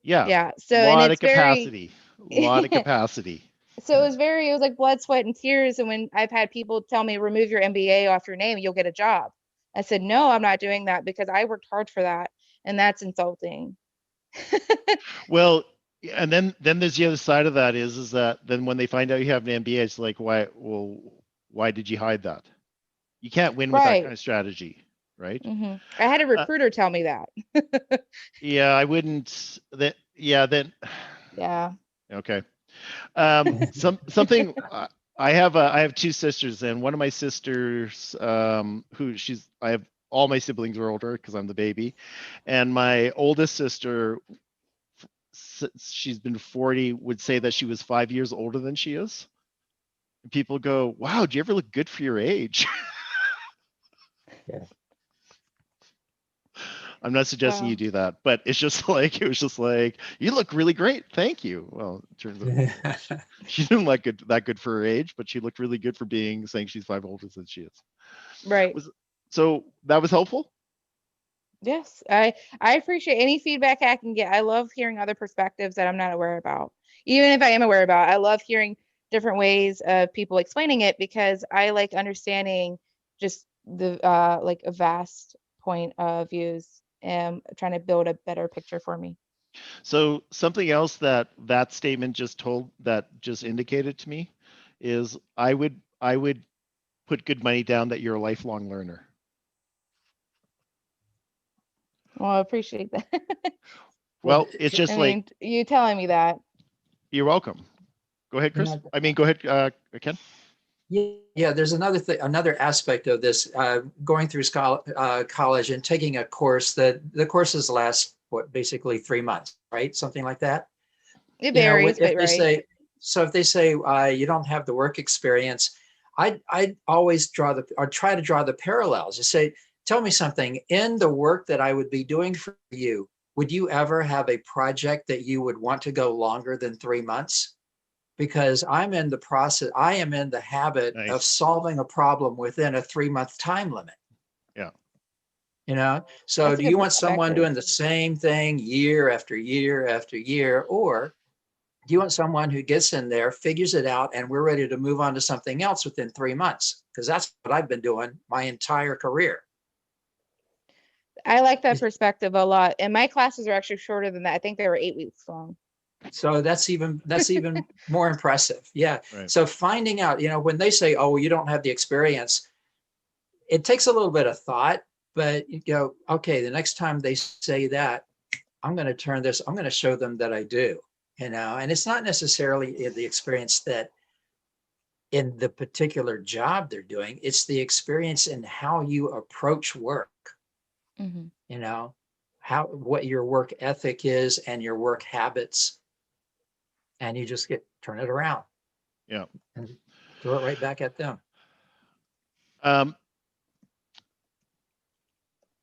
S2: Yeah. So,
S1: a lot
S2: and
S1: of
S2: it's
S1: capacity.
S2: very,
S1: A lot of capacity.
S2: So it was like blood, sweat, and tears. And when I've had people tell me, remove your MBA off your name, you'll get a job. I said, no, I'm not doing that, because I worked hard for that. And that's insulting.
S1: Well, and then there's the other side of that is that then when they find out you have an MBA, it's like, why did you hide that? You can't win with that kind of strategy, right?
S2: I had a recruiter tell me that.
S1: Yeah, I wouldn't. Yeah. Okay. Something. I have 2 sisters, and one of my sisters, I have all my siblings are older because I'm the baby, and my oldest sister, she's been 40, would say that she was 5 years older than she is. And people go, wow, do you ever look good for your age?
S4: Yeah.
S1: I'm not suggesting you do that, but it was just like, you look really great. Thank you. Well, it turns out she didn't look that good for her age, but she looked really good for saying she's 5 older than she is.
S2: Right.
S1: So that was helpful?
S2: Yes. I appreciate any feedback I can get. I love hearing other perspectives that I'm not aware about. Even if I am aware about, I love hearing different ways of people explaining it, because I like understanding just the like a vast point of views, and trying to build a better picture for me.
S1: So something else that statement just indicated to me is I would put good money down that you're a lifelong learner.
S2: Well, I appreciate that.
S1: Well, it's just
S2: you telling me that.
S1: You're welcome. Go ahead, Chris. Go ahead, Ken.
S4: Yeah, there's another aspect of this, going through college and taking a course that the courses last, basically 3 months, right? Something like that.
S2: It varies, but
S4: right. If they say you don't have the work experience, I always try to draw the parallels. You say, tell me something, in the work that I would be doing for you, would you ever have a project that you would want to go longer than 3 months? Because I am in the habit of solving a problem within a 3-month time limit.
S1: Yeah.
S4: So do you want someone doing the same thing year after year after year, or do you want someone who gets in there, figures it out, and we're ready to move on to something else within 3 months? Because that's what I've been doing my entire career.
S2: I like that perspective a lot. And my classes are actually shorter than that. I think they were 8 weeks long.
S4: So that's even more impressive. Yeah.
S1: Right.
S4: So finding out, when they say, oh, well, you don't have the experience, it takes a little bit of thought, but you go, okay, the next time they say that, I'm going to show them that I do, and it's not necessarily the experience that in the particular job they're doing, it's the experience in how you approach work,
S2: Mhm.
S4: what your work ethic is and your work habits, and you just turn it around.
S1: Yeah.
S4: And throw it right back at them.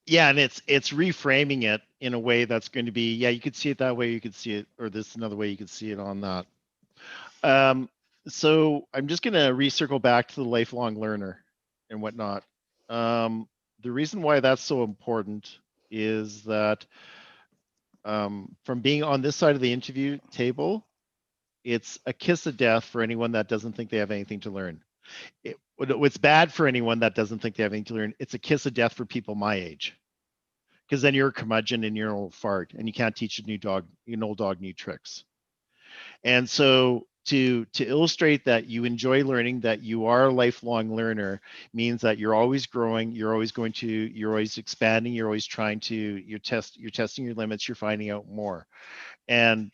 S1: Yeah, and it's reframing it in a way that's going to be, yeah, you could see it that way, you could see it, or this another way you could see it on that. So I'm just going to recircle back to the lifelong learner and whatnot. The reason why that's so important is that from being on this side of the interview table, it's a kiss of death for anyone that doesn't think they have anything to learn. What's bad for anyone that doesn't think they have anything to learn, it's a kiss of death for people my age. Because then you're a curmudgeon and you're an old fart and you can't teach an old dog new tricks. And so to illustrate that you enjoy learning, that you are a lifelong learner, means that you're always growing, you're always expanding, you're always trying to, you're testing your limits, you're finding out more. And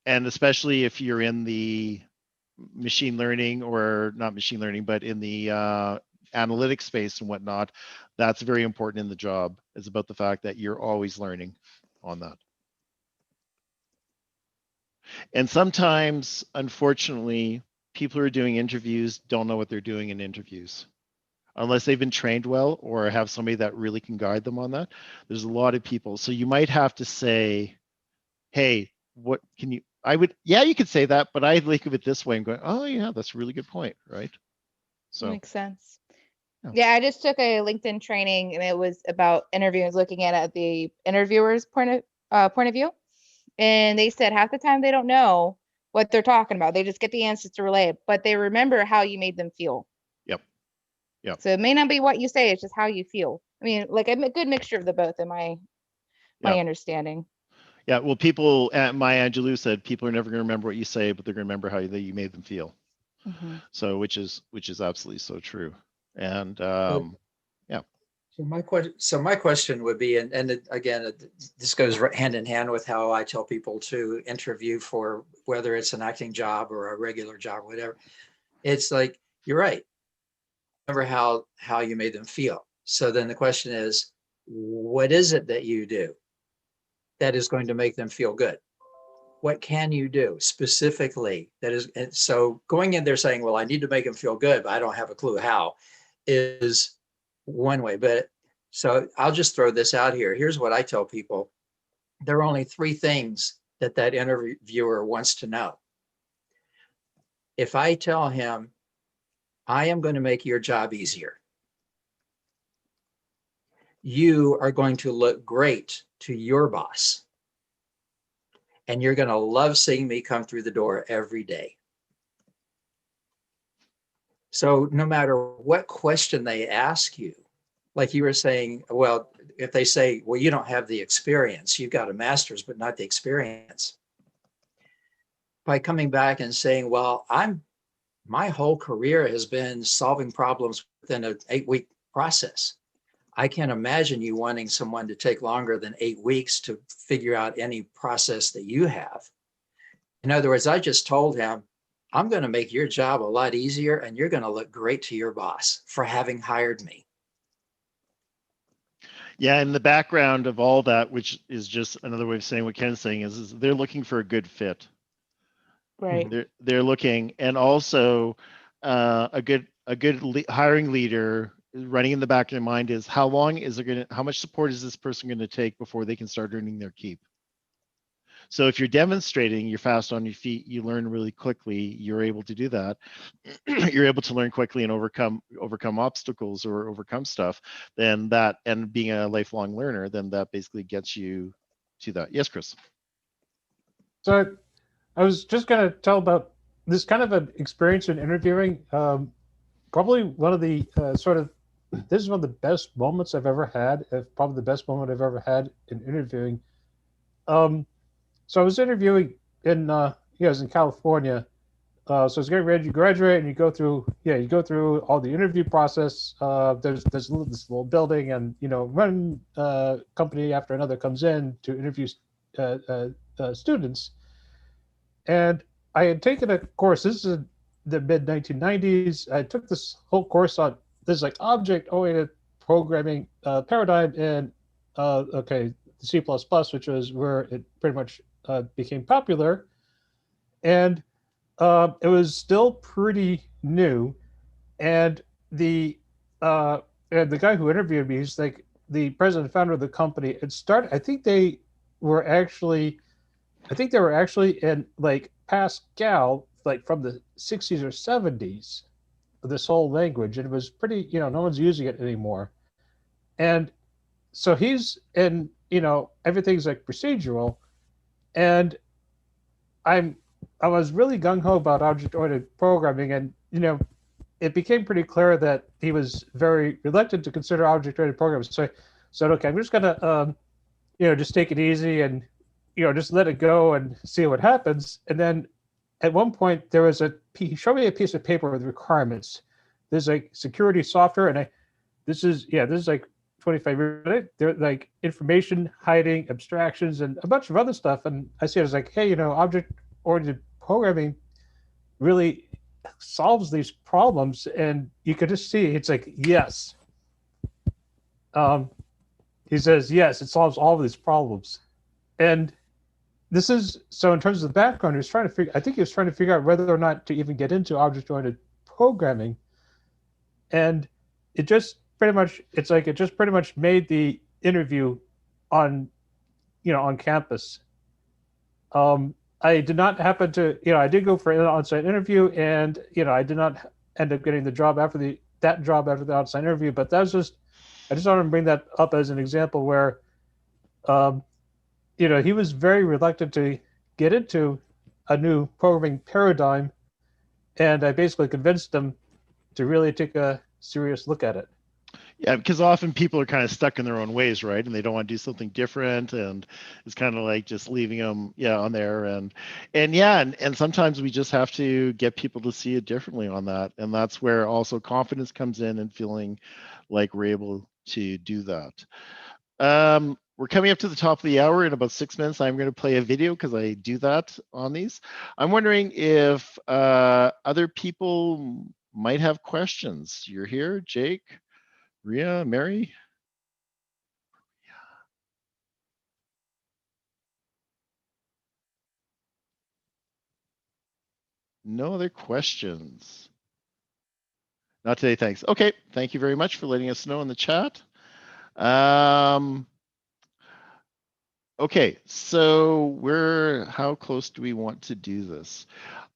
S1: especially if you're in the machine learning, or not machine learning, but in the analytics space and whatnot, that's very important in the job. It's about the fact that you're always learning on that. And sometimes, unfortunately, people who are doing interviews don't know what they're doing in interviews, unless they've been trained well or have somebody that really can guide them on that. There's a lot of people. So you might have to say, hey, what can you, you could say that, but I think of it this way. I'm going, oh yeah, that's a really good point, right? So
S2: Makes sense.
S1: Yeah.
S2: Yeah, I just took a LinkedIn training and it was about interviews, looking at the interviewer's point of view. And they said half the time they don't know what they're talking about. They just get the answers to relay it, but they remember how you made them feel.
S1: Yep.
S2: So it may not be what you say, it's just how you feel. I mean, like a good mixture of the both in my understanding.
S1: Yeah, well, people, Maya Angelou said, people are never going to remember what you say, but they're going to remember how you made them feel.
S2: Mm-hmm.
S1: So, which is absolutely so true. And
S4: So my question would be, and again, this goes hand in hand with how I tell people to interview for whether it's an acting job or a regular job, or whatever. It's like, you're right. Remember how you made them feel. So then the question is, what is it that you do that is going to make them feel good? What can you do specifically that is? And so going in there saying, well, I need to make them feel good, but I don't have a clue how, is one way. But so I'll just throw this out here. Here's what I tell people. There are only 3 things that interviewer wants to know. If I tell him, I am going to make your job easier, you are going to look great to your boss, and you're going to love seeing me come through the door every day. So no matter what question they ask you, like you were saying, well, if they say, well, you don't have the experience, you've got a master's, but not the experience. By coming back and saying, well, my whole career has been solving problems within an 8-week process. I can't imagine you wanting someone to take longer than 8 weeks to figure out any process that you have. In other words, I just told him, I'm going to make your job a lot easier, and you're going to look great to your boss for having hired me.
S1: Yeah, and the background of all that, which is just another way of saying what Ken's saying, is they're looking for a good fit.
S2: Right.
S1: They're looking, and also a good hiring leader running in the back of their mind is, how much support is this person going to take before they can start earning their keep? So if you're demonstrating you're fast on your feet, you learn really quickly, you're able to do that. You're able to learn quickly and overcome obstacles or overcome stuff, then that, and being a lifelong learner, then that basically gets you to that. Yes, Chris.
S3: So I was just going to tell about this kind of an experience in interviewing. Probably one of the this is one of the best moments I've ever had, probably the best moment I've ever had in interviewing. So I was interviewing in I was in California. So I was getting ready to graduate, and you go through all the interview process. There's this little building, and one company after another comes in to interview uh, students. And I had taken a course. This is the mid 1990s. I took this whole course on this like object-oriented programming paradigm in C++, which was where it pretty much became popular. And it was still pretty new. And the guy who interviewed me, he's like the president and founder of the company. It started. I think they were actually in like Pascal, like from the 60s or 70s. This whole language, and it was pretty. No one's using it anymore. And so he's in. Everything's like procedural, and I was really gung ho about object-oriented programming, and it became pretty clear that he was very reluctant to consider object-oriented programming. So I said, okay, I'm just gonna just take it easy and just let it go and see what happens. And then at one point he showed me a piece of paper with requirements. There's like security software, and this is like 25 years. They're like information hiding, abstractions, and a bunch of other stuff. And I see it as like, hey, object-oriented programming really solves these problems. And you could just see it's like, yes. He says, yes, it solves all of these problems. And this is, so in terms of the background, I think he was trying to figure out whether or not to even get into object-oriented programming. And it just pretty much made the interview on campus. I did not happen to, I did go for an on-site interview, and I did not end up getting the job after the on-site interview. But I just wanted to bring that up as an example where, he was very reluctant to get into a new programming paradigm, and I basically convinced him to really take a serious look at it.
S1: Yeah, because often people are kind of stuck in their own ways, right? And they don't want to do something different, and it's kind of like just leaving them, on there. And sometimes we just have to get people to see it differently on that, and that's where also confidence comes in and feeling like we're able to do that. We're coming up to the top of the hour. In about 6 minutes, I'm going to play a video because I do that on these. I'm wondering if other people might have questions. You're here, Jake, Ria, Mary. No other questions. Not today, thanks. Okay, thank you very much for letting us know in the chat. Okay, so how close do we want to do this?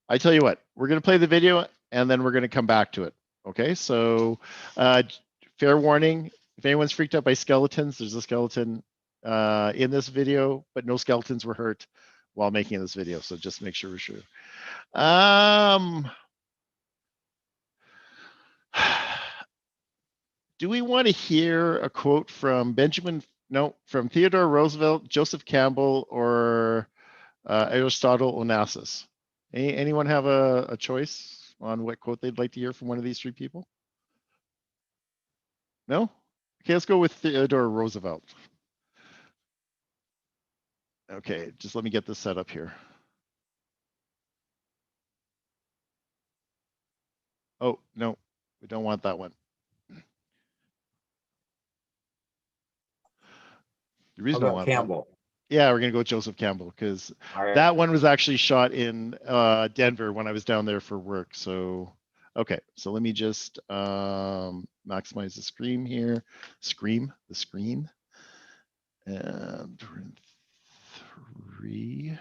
S1: I tell you what, we're going to play the video and then we're going to come back to it. Okay, so fair warning, if anyone's freaked out by skeletons, there's a skeleton in this video, but no skeletons were hurt while making this video. So just make sure we're sure. Do we want to hear a quote from from Theodore Roosevelt, Joseph Campbell, or Aristotle Onassis? Anyone have a choice on what quote they'd like to hear from one of these three people? No? Okay, let's go with Theodore Roosevelt. Okay, just let me get this set up here. Oh, no, we don't want that one. The reason I want
S4: Campbell.
S1: Yeah, we're gonna go with Joseph Campbell because that one was actually shot in Denver when I was down there for work. So, okay, so let me just maximize the screen here. The screen. And we're in 3.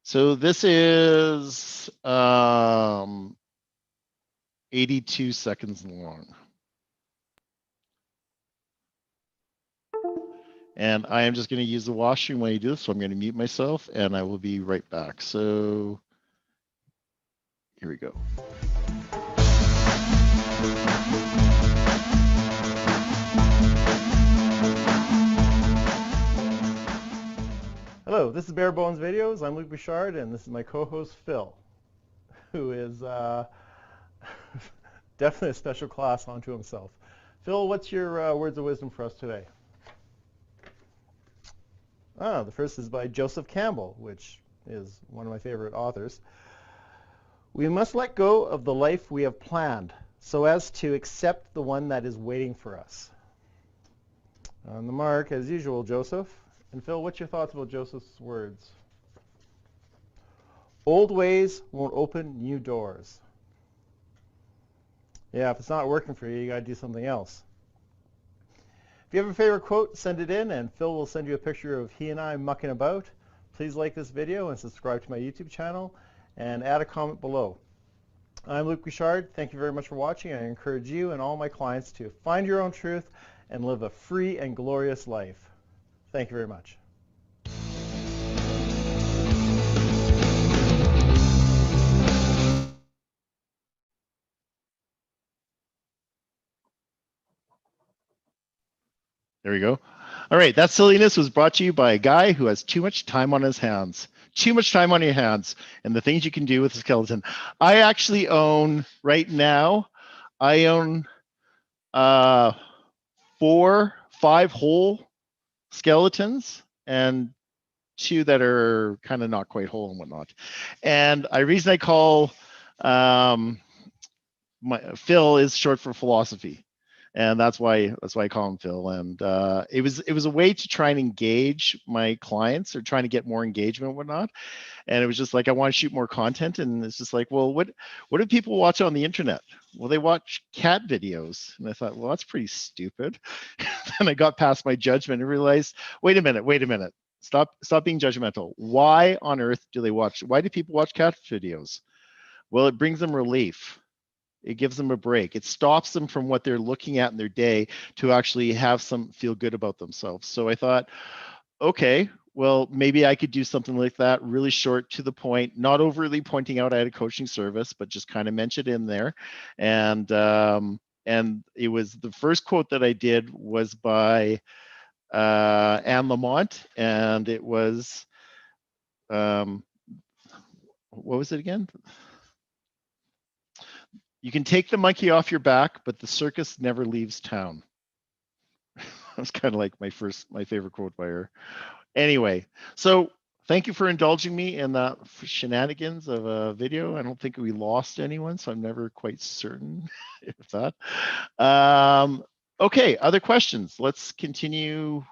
S1: So this is 82 seconds long. And I am just going to use the washroom when you do this, so I'm going to mute myself, and I will be right back. So here we go.
S5: Hello, This is Bare Bones Videos. I'm Luke Bouchard, and this is my co-host Phil, who is definitely a special class unto himself. Phil, what's your words of wisdom for us today? The first is by Joseph Campbell, which is one of my favorite authors. We must let go of the life we have planned so as to accept the one that is waiting for us. On the mark, as usual, Joseph. And Phil, what's your thoughts about Joseph's words? Old ways won't open new doors. Yeah, if it's not working for you, you got to do something else. If you have a favorite quote, send it in, and Phil will send you a picture of he and I mucking about. Please like this video and subscribe to my YouTube channel, and add a comment below. I'm Luke Bouchard. Thank you very much for watching. I encourage you and all my clients to find your own truth and live a free and glorious life. Thank you very much.
S1: There we go. All right, that silliness was brought to you by a guy who has too much time on his hands. Too much time on your hands and the things you can do with a skeleton. I actually own, right now, I own 4, 5 whole skeletons and 2 that are kind of not quite whole and whatnot. And the reason I call my Phil is short for philosophy. And that's why I call him Phil. And it was a way to try and engage my clients, or trying to get more engagement and whatnot. And it was just like, I want to shoot more content. And it's just like, well, what do people watch on the internet? Well, they watch cat videos. And I thought, well, that's pretty stupid. Then I got past my judgment and realized, wait a minute. Stop being judgmental. Why on earth why do people watch cat videos? Well, it brings them relief. It gives them a break. It stops them from what they're looking at in their day to actually have some feel good about themselves. So I thought, okay, well, maybe I could do something like that, really short, to the point, not overly pointing out I had a coaching service, but just kind of mention it in there. And it was the first quote that I did was by Anne Lamont, and it was, what was it again? You can take the monkey off your back, but the circus never leaves town. That's kind of like my favorite quote by her. Anyway, so thank you for indulging me in the shenanigans of a video. I don't think we lost anyone, so I'm never quite certain if that. Okay, other questions? Let's continue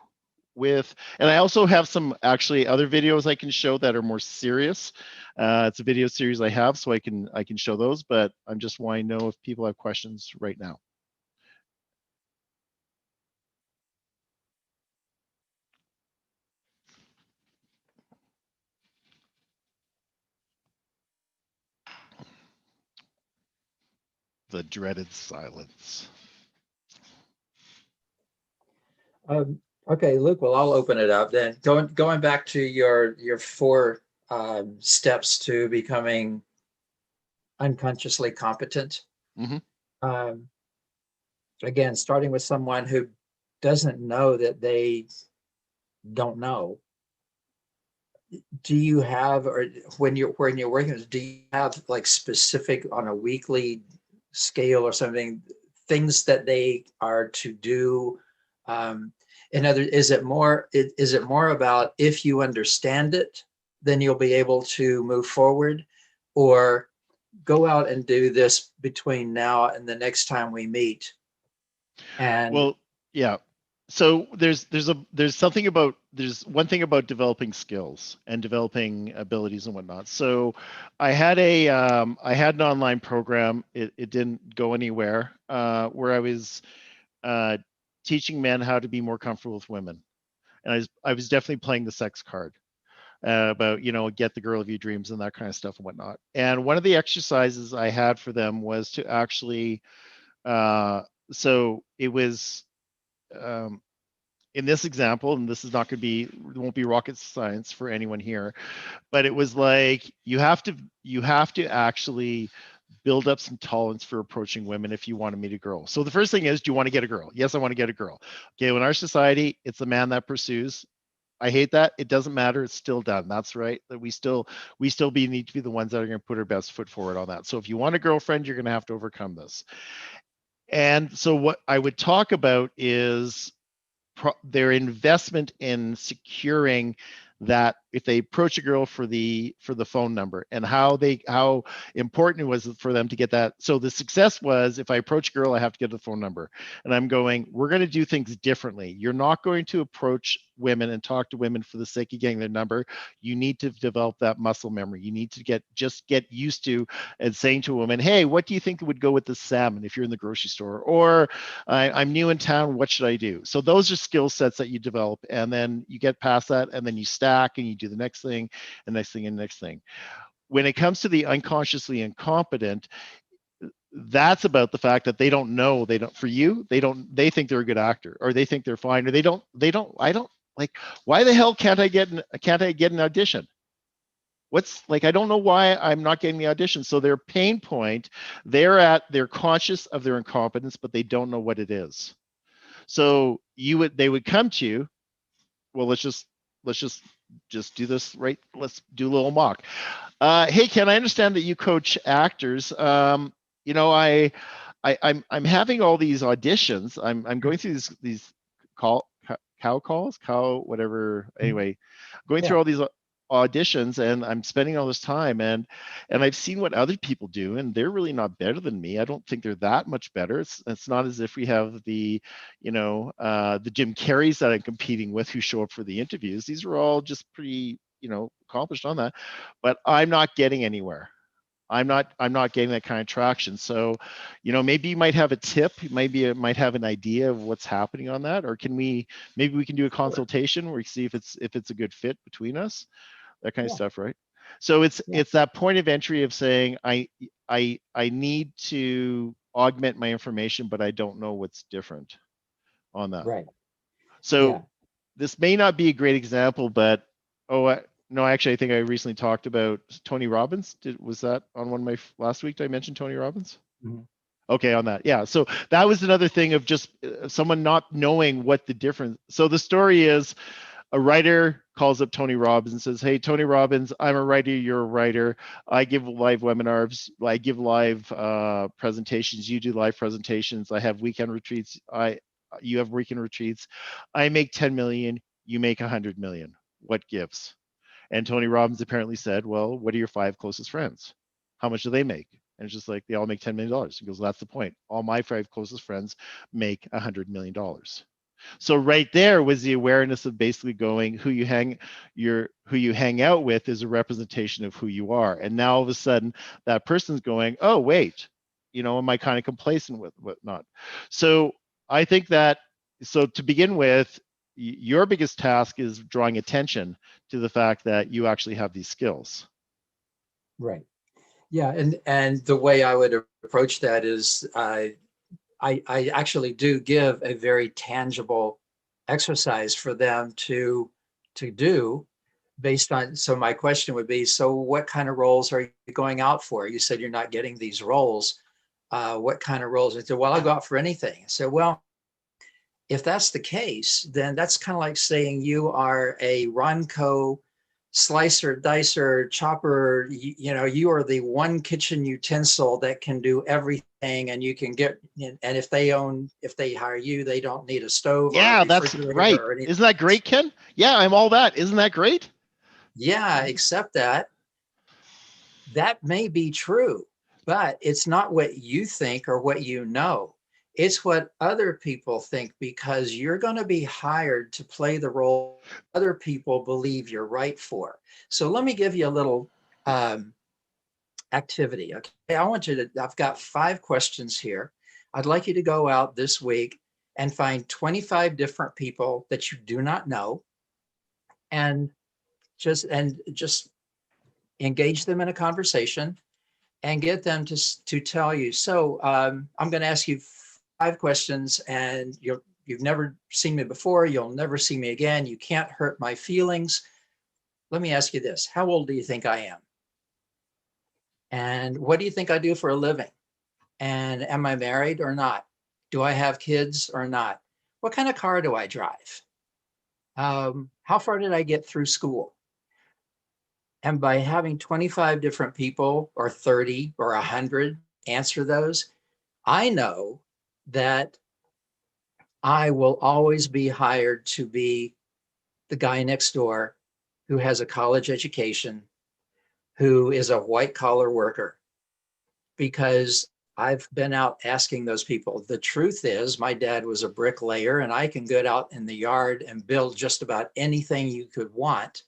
S1: with, and I also have some actually other videos I can show that are more serious. It's a video series I have, so I can show those, but I'm just wanting to know if people have questions right now. The dreaded silence.
S4: Okay, Luke, well, I'll open it up then. Going back to your 4 steps to becoming unconsciously competent.
S1: Mm-hmm.
S4: Again, starting with someone who doesn't know that they don't know. Do you have, or when you're working, do you have like specific on a weekly scale or something, things that they are to do? Is it more about if you understand it, then you'll be able to move forward, or go out and do this between now and the next time we meet? And
S1: well, yeah. So there's one thing about developing skills and developing abilities and whatnot. So I had an online program. It didn't go anywhere, where I was teaching men how to be more comfortable with women, and I was definitely playing the sex card, about, get the girl of your dreams and that kind of stuff and whatnot. And one of the exercises I had for them was to actually, so it was, in this example, and this is not going to be, it won't be rocket science for anyone here, but it was like, you have to actually build up some tolerance for approaching women if you want to meet a girl. So the first thing is, do you want to get a girl? Yes, I want to get a girl. Okay, well, in our society, it's the man that pursues. I hate that. It doesn't matter. It's still done. That's right. That we still need to be the ones that are going to put our best foot forward on that. So if you want a girlfriend, you're going to have to overcome this. And so what I would talk about is their investment in securing that if they approach a girl for the phone number, and how important it was for them to get that. So the success was, if I approach a girl, I have to get the phone number. And I'm going, we're going to do things differently. You're not going to approach women and talk to women for the sake of getting their number. You need to develop that muscle memory. You need to get used to and saying to a woman, hey, what do you think would go with the salmon if you're in the grocery store? Or I'm new in town, what should I do? So those are skill sets that you develop, and then you get past that, and then you stack and you do the next thing and next thing and next thing. When it comes to the unconsciously incompetent, that's about the fact that they don't know, they think they're a good actor, or they think they're fine, or they don't, I don't like, why the hell can't I get an audition? What's like, I don't know why I'm not getting the audition. So their pain point, they're conscious of their incompetence, but they don't know what it is. So they would come to you, well, let's just do this, right? Let's do a little mock. Hey, Ken, I understand that you coach actors. I'm having all these auditions. I'm going through these whatever. Anyway, going through all these auditions, and I'm spending all this time, and I've seen what other people do, and they're really not better than me. I don't think they're that much better. It's not as if we have the Jim Carreys that I'm competing with who show up for the interviews. These are all just pretty, accomplished on that, but I'm not getting anywhere. I'm not getting that kind of traction. So, maybe you might have a tip, maybe you might have an idea of what's happening on that, or maybe we can do a consultation where we see if it's a good fit between us, that kind of stuff, right? So it's that point of entry of saying, I need to augment my information, but I don't know what's different on that.
S4: Right.
S1: So this may not be a great example, but no, actually, I think I recently talked about Tony Robbins. Was that on one of my last week? Did I mention Tony Robbins?
S3: Mm-hmm.
S1: Okay, on that. Yeah. So that was another thing of just someone not knowing what the difference. So the story is, a writer calls up Tony Robbins and says, hey, Tony Robbins, I'm a writer, you're a writer. I give live webinars. I give live presentations. You do live presentations. I have weekend retreats. You have weekend retreats. I make 10 million. You make 100 million. What gives? And Tony Robbins apparently said, well, what are your 5 closest friends? How much do they make? And it's just like, they all make $10 million. He goes, well, that's the point. All my 5 closest friends make $100 million. So right there was the awareness of basically going, who you hang out with is a representation of who you are. And now all of a sudden that person's going, oh, wait, am I kind of complacent with whatnot? So I think that, so to begin with, your biggest task is drawing attention to the fact that you actually have these skills.
S4: Right. Yeah. And the way I would approach that is I actually do give a very tangible exercise for them to do based on, so my question would be, so what kind of roles are you going out for? You said you're not getting these roles. What kind of roles? I said, well, I'll go out for anything. I said, well, if that's the case, then that's kind of like saying you are a Ronco slicer, dicer, chopper, you are the one kitchen utensil that can do everything, and you can get, and if they hire you, they don't need a stove.
S1: Yeah, that's right. Isn't that great, Ken? Yeah, I'm all that. Isn't that great?
S4: Yeah, except that may be true, but it's not what you think or what you know. It's what other people think, because you're going to be hired to play the role other people believe you're right for. So let me give you a little activity. Okay, I've got 5 questions here. I'd like you to go out this week and find 25 different people that you do not know, and just engage them in a conversation and get them to tell you. So I'm going to ask you 5 questions, and you've never seen me before. You'll never see me again. You can't hurt my feelings. Let me ask you this. How old do you think I am? And what do you think I do for a living? And am I married or not? Do I have kids or not? What kind of car do I drive? how far did I get through school? And by having 25 different people or 30 or 100 answer those, I know that I will always be hired to be the guy next door who has a college education, who is a white collar worker, because I've been out asking those people. The truth is, my dad was a bricklayer, and I can get out in the yard and build just about anything you could want.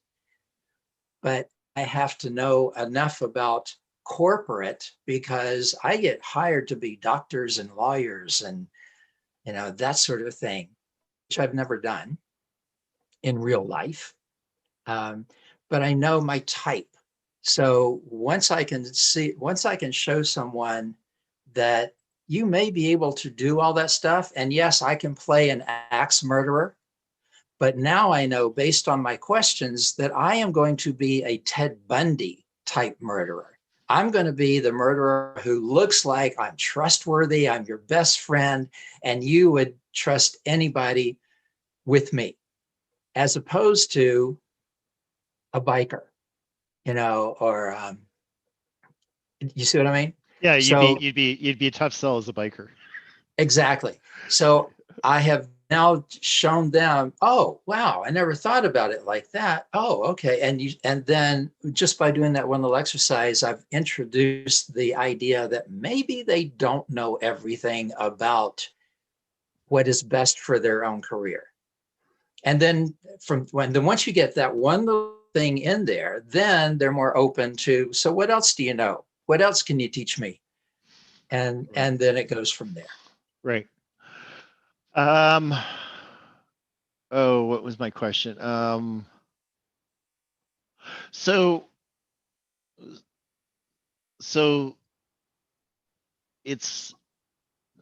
S4: But I have to know enough about corporate because I get hired to be doctors and lawyers and that sort of thing, which I've never done in real life. But I know my type. So once I can show someone that you may be able to do all that stuff, and yes, I can play an axe murderer, but now I know based on my questions that I am going to be a Ted Bundy type murderer. I'm going to be the murderer who looks like I'm trustworthy, I'm your best friend, and you would trust anybody with me, as opposed to a biker, or you see what I mean?
S1: Yeah,
S4: So
S1: you'd be a tough sell as a biker.
S4: exactly. So I have now shown them, oh, wow, I never thought about it like that. Oh, okay. And then just by doing that one little exercise, I've introduced the idea that maybe they don't know everything about what is best for their own career. And then once you get that one little thing in there, then they're more open to, so what else do you know? What else can you teach me? And then it goes from there.
S1: Right. Oh, what was my question? So it's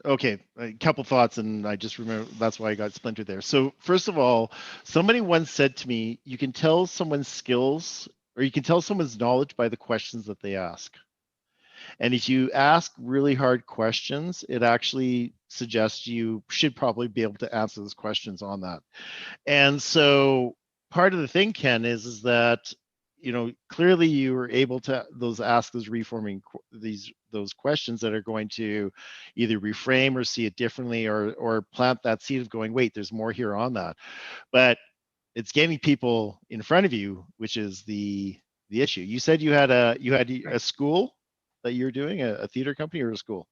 S1: okay. A couple thoughts, and I just remember that's why I got splintered there. So first of all, somebody once said to me, you can tell someone's skills or you can tell someone's knowledge by the questions that they ask. And if you ask really hard questions, it actually suggests you should probably be able to answer those questions on that. And so part of the thing, Ken, is that clearly you were able to ask those reforming those questions that are going to either reframe or see it differently or plant that seed of going, wait, there's more here on that. But it's getting people in front of you, which is the issue. You said you had a school that you're doing, a theater company or a school?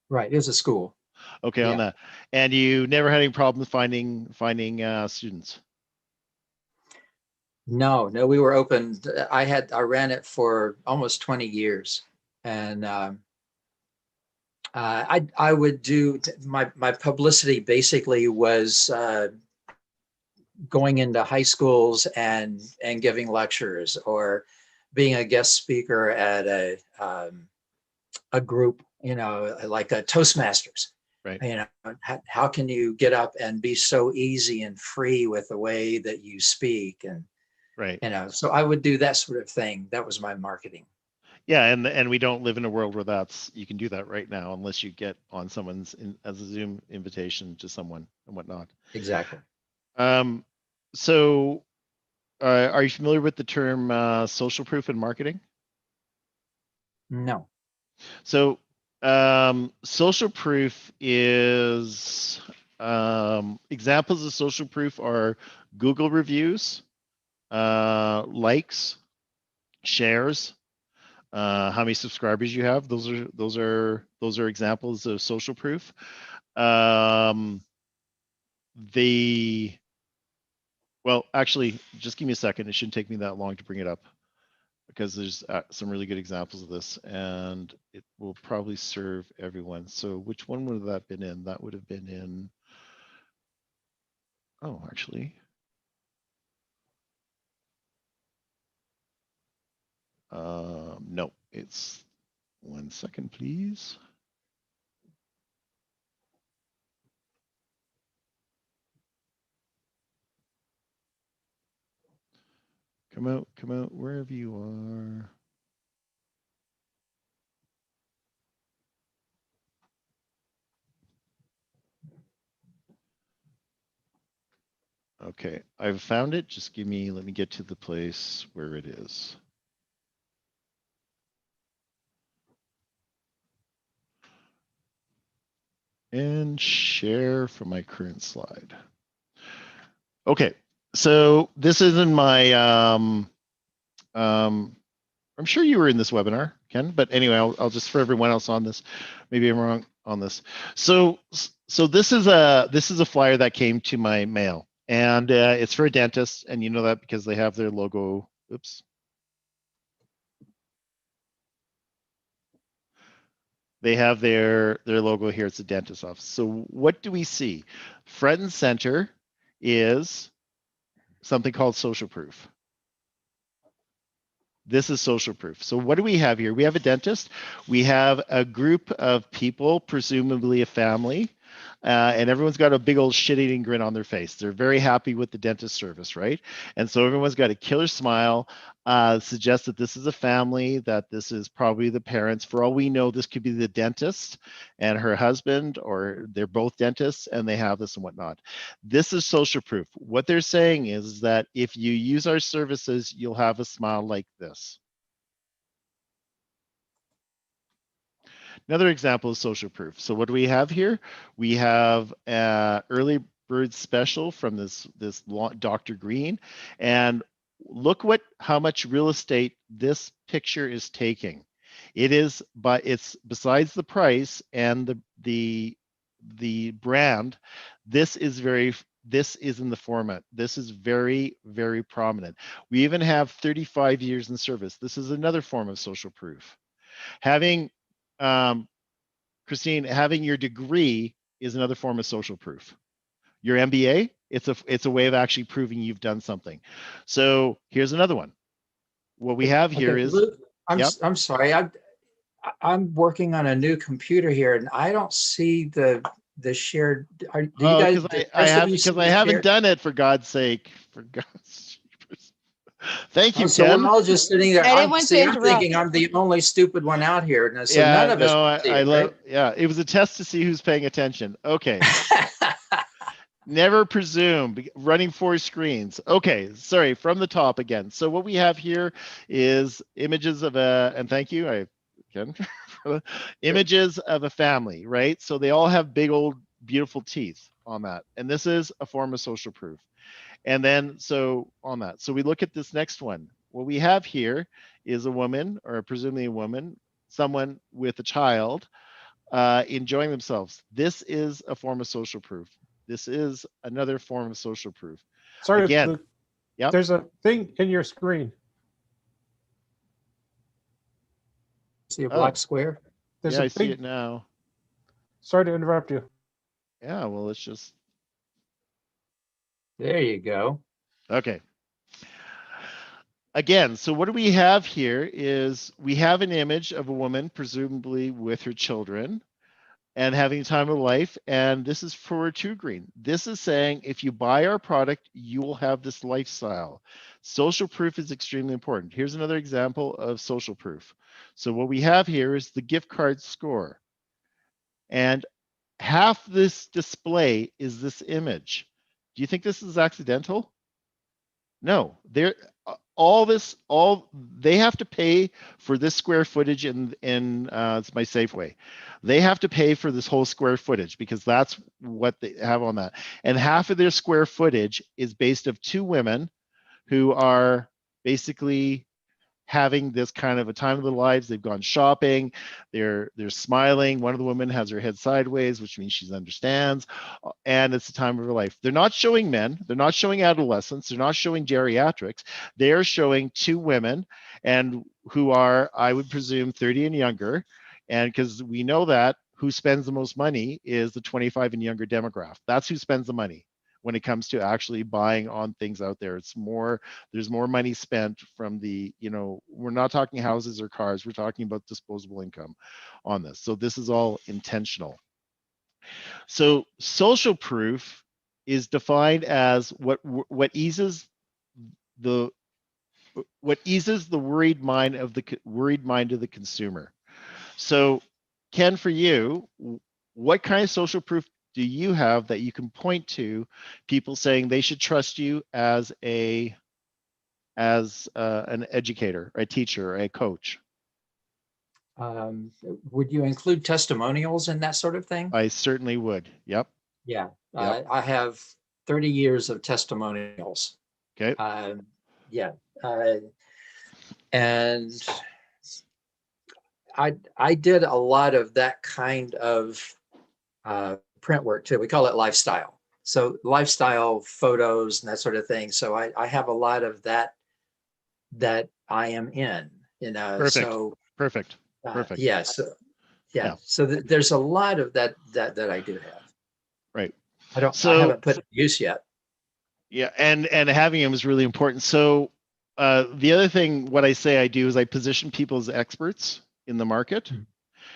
S4: Right, it's a school.
S1: Okay, on that. And you never had any problems finding students?
S4: No, we were open. I ran it for almost 20 years. And I would do my publicity basically was going into high schools and giving lectures or being a guest speaker at a group, like a Toastmasters.
S1: Right.
S4: How can you get up and be so easy and free with the way that you speak? And
S1: right.
S4: So I would do that sort of thing. That was my marketing.
S1: Yeah, and we don't live in a world where you can do that right now unless you get on someone's as a Zoom invitation to someone and whatnot.
S4: Exactly.
S1: So are you familiar with the term social proof in marketing?
S4: No.
S1: So social proof is examples of social proof are Google reviews, likes, shares, how many subscribers you have. Those are examples of social proof. Well, actually, just give me a second. It shouldn't take me that long to bring it up because there's some really good examples of this, and it will probably serve everyone. So, which one would that have been in? That would have been in. Oh, actually. No, it's 1 second, please. Come out, wherever you are. Okay, I've found it. Just let me get to the place where it is. And share from my current slide. Okay, so this is in my, I'm sure you were in this webinar, Ken, but anyway, I'll just, for everyone else on this, maybe I'm wrong on this. So this is a flyer that came to my mail, and it's for a dentist, and you know that because they have their logo. Oops. They have their logo here. It's a dentist office. So what do we see? Front and center is something called social proof. This is social proof. So what do we have here? We have a dentist. We have a group of people, presumably a family, and everyone's got a big old shit-eating grin on their face. They're very happy with the dentist service, right? And so everyone's got a killer smile, suggests that this is a family, that this is probably the parents. For all we know, this could be the dentist and her husband, or they're both dentists and they have this and whatnot. This is social proof. What they're saying is that if you use our services, you'll have a smile like this. Another example of social proof. So what do we have here? We have early bird special from this Dr. Green, and look how much real estate this picture is taking. It is, but it's besides the price and the brand. This is in the format. This is very, very prominent. We even have 35 years in service. This is another form of social proof. Having Christine, having your degree is another form of social proof. Your MBA, it's a way of actually proving you've done something. So here's another one. What we have here is,
S4: Luke,
S1: yep.
S4: I'm sorry. I'm working on a new computer here, and I don't see the shared. Do you guys?
S1: Because I haven't done it, for God's sake. For God's Thank you,
S4: so
S1: Ken.
S4: we're all just sitting there.
S2: I didn't want to
S4: I'm
S2: interrupt.
S4: thinking I'm the only stupid one out here. And so
S1: Yeah,
S4: none of us
S1: no,
S4: see
S1: I
S4: it,
S1: love.
S4: right?
S1: Yeah, it was a test to see who's paying attention. Okay. Never presume. Running 4 screens. Okay, sorry, from the top again. So what we have here is images of and thank you, Ken, images of a family, right? So they all have big old beautiful teeth on that, and this is a form of social proof. And then, so on that, so we look at this next one. What we have here is a woman, or presumably a woman, someone with a child, enjoying themselves. This is a form of social proof. This is another form of social proof.
S3: Sorry,
S1: Again,
S3: Luke,
S1: yep.
S3: There's a thing in your screen.
S4: See a black square?
S3: There's
S1: Yeah,
S3: a
S1: I see it now.
S3: Sorry to interrupt you.
S1: Yeah, well, let's just.
S4: There you go.
S1: Okay. Again, so what do we have here is we have an image of a woman, presumably with her children, and having time of life. And this is for True Green. This is saying, if you buy our product, you will have this lifestyle. Social proof is extremely important. Here's another example of social proof. So what we have here is the gift card score. And half this display is this image. Do you think this is accidental? No, they have to pay for this square footage in it's my Safeway. They have to pay for this whole square footage because that's what they have on that. And half of their square footage is based of 2 women who are basically having this kind of a time of their lives. They've gone shopping, they're smiling. One of the women has her head sideways, which means she understands, and it's the time of her life. They're not showing men, they're not showing adolescents, they're not showing geriatrics. They're showing 2 women, and who are, I would presume, 30 and younger. And because we know that who spends the most money is the 25 and younger demographic. That's who spends the money when it comes to actually buying on things out there. It's more, there's more money spent from the, we're not talking houses or cars, we're talking about disposable income on this. So this is all intentional. So social proof is defined as what eases the worried mind of the consumer. So Ken, for you, what kind of social proof do you have that you can point to people saying they should trust you as an educator, a teacher, a coach?
S4: Would you include testimonials and that sort of thing?
S1: I certainly would. Yep.
S4: Yeah,
S1: Yep.
S4: I have 30 years of testimonials.
S1: Okay.
S4: Yeah, and I did a lot of that kind of print work too. We call it lifestyle. So lifestyle photos and that sort of thing. So I have a lot of that I am in,
S1: Perfect.
S4: so
S1: Perfect. Perfect.
S4: yeah. So yeah. So there's a lot of that I do have.
S1: Right.
S4: I
S1: So
S4: haven't put it to use yet.
S1: yeah, and having them is really important. So the other thing, what I say I do is I position people as experts in the market.
S4: Mhm.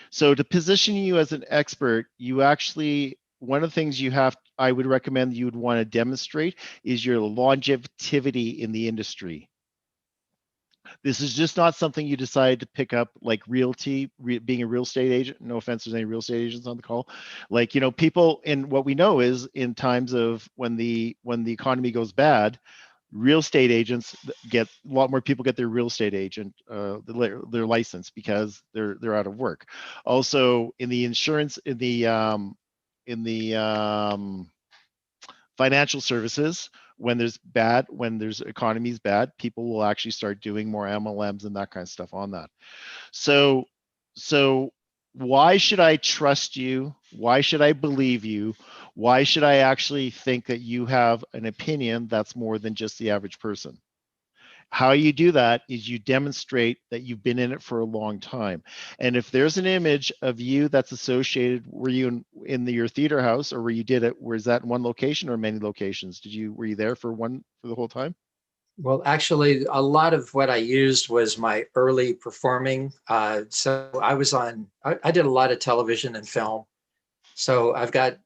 S1: So to position you as an expert, you actually, one of the things I would recommend you would want to demonstrate is your longevity in the industry. This is just not something you decide to pick up like realty, being a real estate agent. No offense, there's any real estate agents on the call. Like, people, and what we know is in times of when the economy goes bad, real estate agents get a lot more people get their real estate agent their license because they're out of work. Also in the insurance, in the financial services, when there's economy's bad, people will actually start doing more MLMs and that kind of stuff on that. So why should I trust you? Why should I believe you? Why should I actually think that you have an opinion that's more than just the average person? How you do that is you demonstrate that you've been in it for a long time. And if there's an image of you that's associated, were you in your theater house, or where you did it, was that in one location or many locations? Were you there for the whole time?
S4: Well, actually, a lot of what I used was my early performing. So I did a lot of television and film. So I've got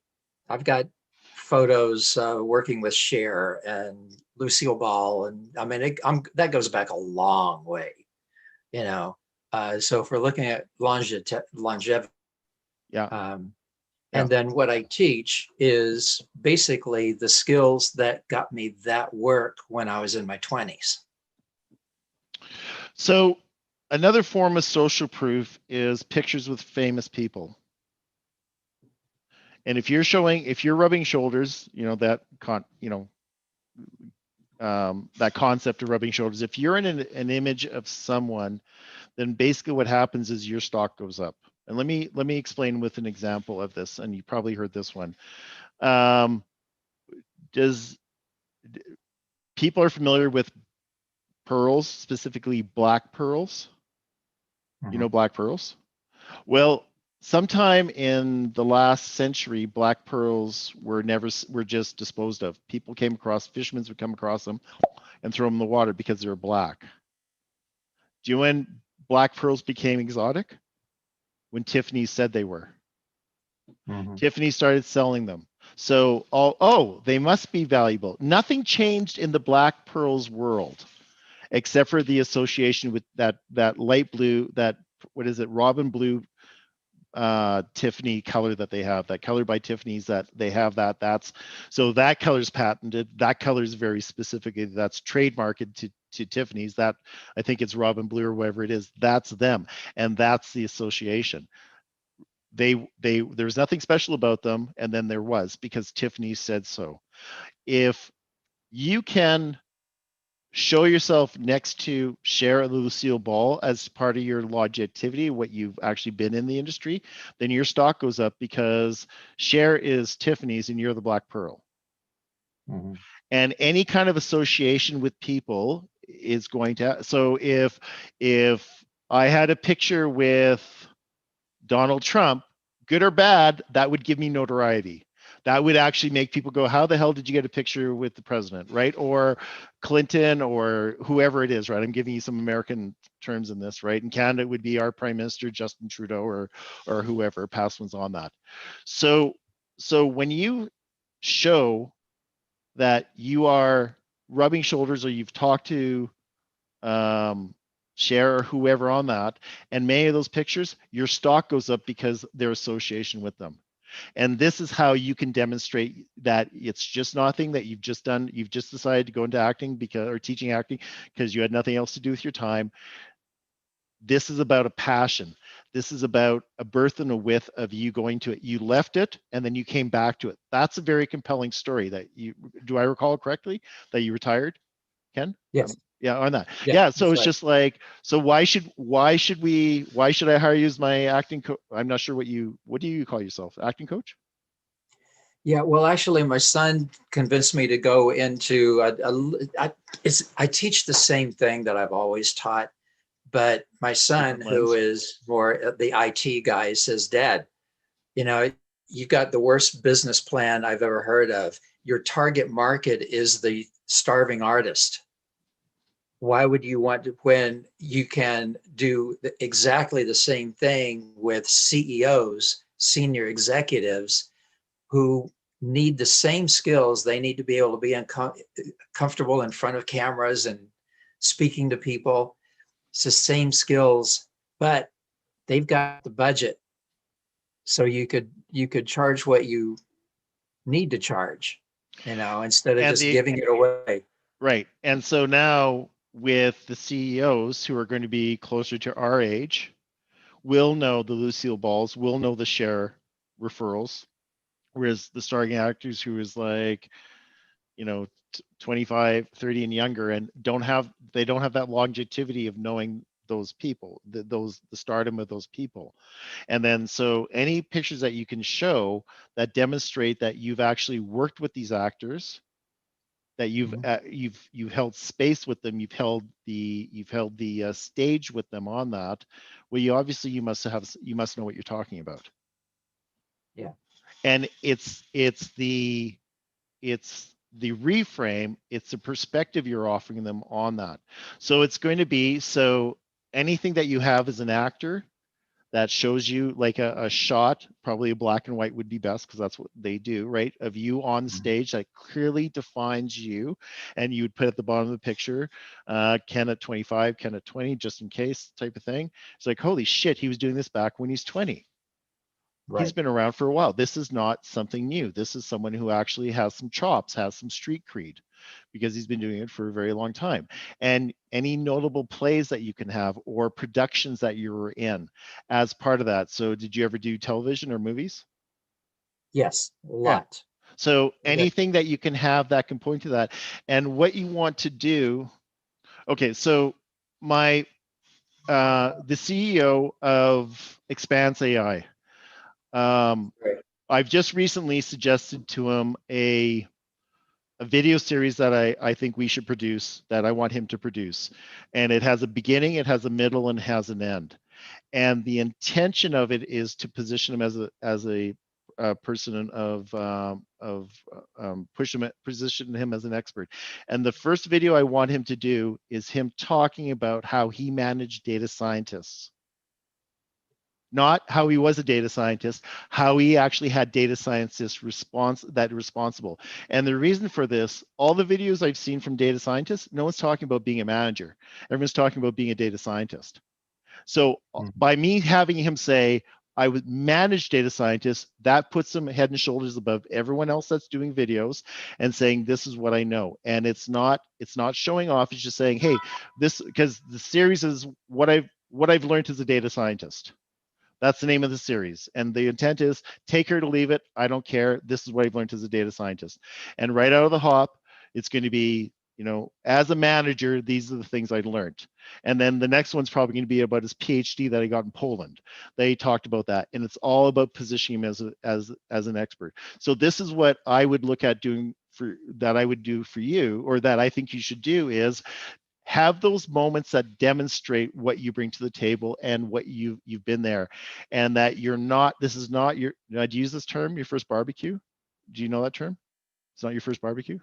S4: photos working with Cher and Lucille Ball, and I mean that goes back a long way, So if we're looking at longevity,
S1: Yeah.
S4: and then what I teach is basically the skills that got me that work when I was in my 20s.
S1: So another form of social proof is pictures with famous people. And if you're rubbing shoulders, that concept of rubbing shoulders, if you're in an image of someone, then basically what happens is your stock goes up. And let me explain with an example of this, and you probably heard this one. People are familiar with pearls, specifically black pearls? You know black pearls? Well, sometime in the last century, black pearls were just disposed of. Fishermen would come across them and throw them in the water because they were black. Do you know when black pearls became exotic? When Tiffany said they were. Tiffany started selling them. So, they must be valuable. Nothing changed in the black pearls world, except for the association with that light blue, what is it, robin blue Tiffany color that they have, that color by Tiffany's that they have, so that color's patented. That color is very specifically, that's trademarked to Tiffany's. That, I think it's robin blue or whatever it is, that's them, and that's the association. There's nothing special about them, and then there was, because Tiffany said so. If you can show yourself next to Cher and Lucille Ball as part of your longevity, what you've actually been in the industry, then your stock goes up, because Cher is Tiffany's and you're the black pearl. And any kind of association with people is going to, so if I had a picture with Donald Trump, good or bad, that would give me notoriety. That would actually make people go, how the hell did you get a picture with the president, right? Or Clinton, or whoever it is, right? I'm giving you some American terms in this, right? In Canada, it would be our Prime Minister, Justin Trudeau, or whoever, past ones on that. So when you show that you are rubbing shoulders, or you've talked to Cher or whoever on that, and many of those pictures, your stock goes up because their association with them. And this is how you can demonstrate that it's just nothing that you've just done. You've just decided to go into acting because, or teaching acting because you had nothing else to do with your time. This is about a passion. This is about a birth and a width of you going to it. You left it and then you came back to it. That's a very compelling story that you, do I recall correctly that you retired, Ken?
S4: Yes.
S1: Yeah, on that.
S4: Yeah,
S1: Yeah, so
S4: that's
S1: it's
S4: right.
S1: just like, so why should I hire you as my acting coach? I'm not sure what do you call yourself? Acting coach?
S4: Yeah, well, actually, my son convinced me to go into I teach the same thing that I've always taught, but my son,
S1: Different
S4: who
S1: lens.
S4: is more the IT guy, says, Dad, you know, you got the worst business plan I've ever heard of. Your target market is the starving artist. Why would you want to, when you can do exactly the same thing with CEOs, senior executives, who need the same skills? They need to be able to be comfortable in front of cameras and speaking to people. It's the same skills, but they've got the budget. So you could charge what you need to charge, instead of
S1: And
S4: just giving it away.
S1: right. And so now with the CEOs who are going to be closer to our age, will know the Lucille Balls, will know the share referrals, whereas the starting actors who is like, 25, 30 and younger and don't have that longevity of knowing those people, the stardom of those people. And then so any pictures that you can show that demonstrate that you've actually worked with these actors, that you've held space with them, you've held the stage with them on that. Well, you must know what you're talking about.
S4: Yeah.
S1: And it's the reframe, it's the perspective you're offering them on that. So it's going to be, so anything that you have as an actor that shows you like a shot, probably a black and white would be best because that's what they do, right? Of you on stage that clearly defines you, and you would put at the bottom of the picture, Ken at 25, Ken at 20, just in case type of thing. It's like, holy shit, he was doing this back when he's 20.
S4: Right.
S1: He's been around for a while. This is not something new. This is someone who actually has some chops, has some street creed, because he's been doing it for a very long time. And any notable plays that you can have or productions that you were in as part of that. So did you ever do television or movies?
S4: Yes, a lot.
S1: So anything that you can have that can point to that. And what you want to do, okay, so the CEO of Expanse AI, I've just recently suggested to him a video series that I think we should produce, that I want him to produce. And it has a beginning, it has a middle, and has an end. And the intention of it is to position him as a person position him as an expert. And the first video I want him to do is him talking about how he managed data scientists. Not how he was a data scientist, how he actually had data scientists responsible. And the reason for this, all the videos I've seen from data scientists, no one's talking about being a manager. Everyone's talking about being a data scientist. So by me having him say, I would manage data scientists, that puts him head and shoulders above everyone else that's doing videos and saying, this is what I know. And it's not showing off. It's just saying, hey, this, because the series is what I've learned as a data scientist. That's the name of the series. And the intent is take her to leave it. I don't care. This is what I've learned as a data scientist. And right out of the hop, it's going to be, as a manager, these are the things I learned. And then the next one's probably going to be about his PhD that he got in Poland. They talked about that. And it's all about positioning him as an expert. So this is what I would look at doing that I would do for you, or that I think you should do, is have those moments that demonstrate what you bring to the table and what you've been there, and that this is not your, I'd use this term, your first barbecue. Do you know that term? It's not your first barbecue?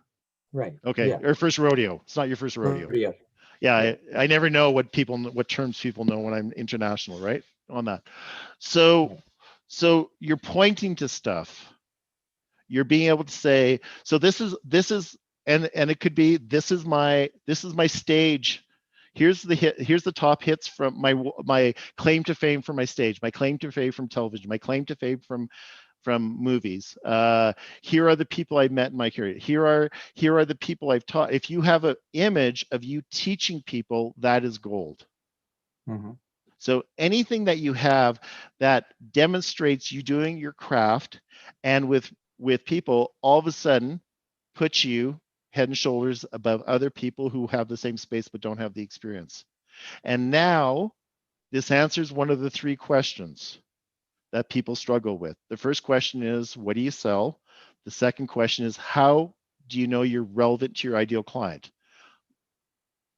S4: Right.
S1: Okay.
S4: Yeah.
S1: Or first rodeo. It's not your first rodeo. Yeah. I never know what terms people know when I'm international, right? On that. So you're pointing to stuff. You're being able to say, so this is, and it could be, this is my stage. Here's the top hits from my claim to fame from my stage, my claim to fame from television, my claim to fame from from movies. Here are the people I've met in my career. Here are the people I've taught. If you have an image of you teaching people, that is gold.
S4: Mhm.
S1: So anything that you have that demonstrates you doing your craft and with people, all of a sudden puts you head and shoulders above other people who have the same space but don't have the experience. And now this answers one of the three questions that people struggle with. The first question is, what do you sell? The second question is, how do you know you're relevant to your ideal client?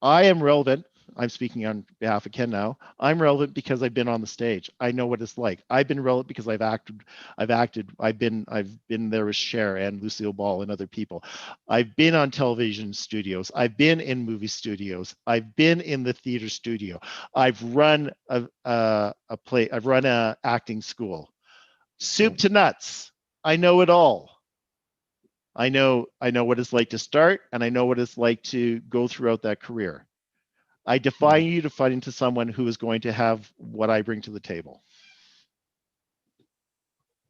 S1: I am relevant. I'm speaking on behalf of Ken now. I'm relevant because I've been on the stage. I know what it's like. I've been relevant because I've been there with Cher and Lucille Ball and other people. I've been on television studios. I've been in movie studios. I've been in the theater studio. I've run I've run a acting school. Soup to nuts. I know it all. I know what it's like to start, and I know what it's like to go throughout that career. I defy you to fight into someone who is going to have what I bring to the table.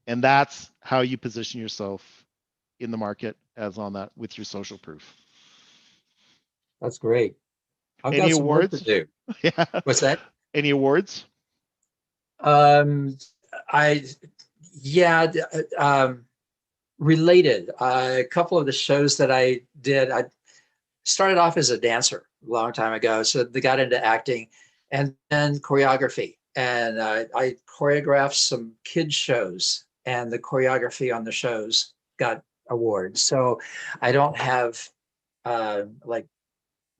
S1: And that's how you position yourself in the market as on that with your social proof.
S4: That's great. I've
S1: Any
S4: got some work to
S1: awards?
S4: do.
S1: Yeah.
S4: What's that?
S1: Any awards?
S4: I yeah, related. A couple of the shows that I did, I started off as a dancer a long time ago. So they got into acting and then choreography. And I choreographed some kids shows, and the choreography on the shows got awards. So I don't have like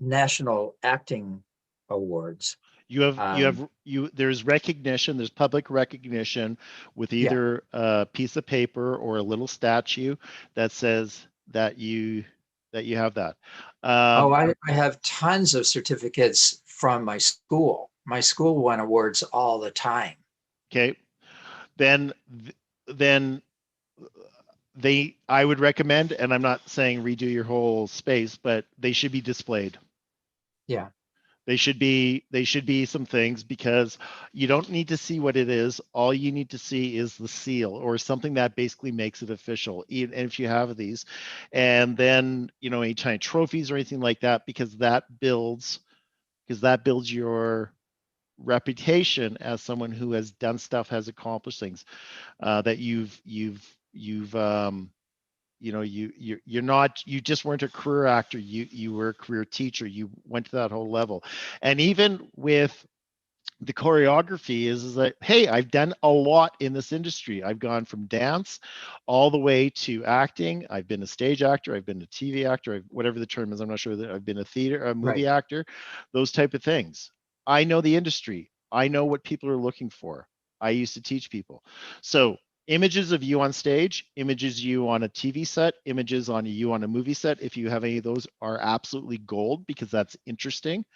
S4: national acting awards.
S1: There's recognition, there's public recognition with
S4: Yeah.
S1: either a piece of paper or a little statue that says that you have that.
S4: I have tons of certificates from my school. My school won awards all the time.
S1: Okay, then I would recommend, and I'm not saying redo your whole space, but they should be displayed.
S4: Yeah.
S1: They should be some things, because you don't need to see what it is. All you need to see is the seal or something that basically makes it official. And if you have these, and then, any kind of trophies or anything like that, because that builds your reputation as someone who has done stuff, has accomplished things, that you just weren't a career actor, you were a career teacher, you went to that whole level. And even with the choreography is that, hey, I've done a lot in this industry. I've gone from dance all the way to acting. I've been a stage actor, I've been a TV actor, whatever the term is, I'm not sure, that I've been a movie actor, those type of things. I know the industry. I know what people are looking for. I used to teach people. So images of you on stage, images of you on a TV set, images on you on a movie set, if you have any of those, are absolutely gold, because that's interesting.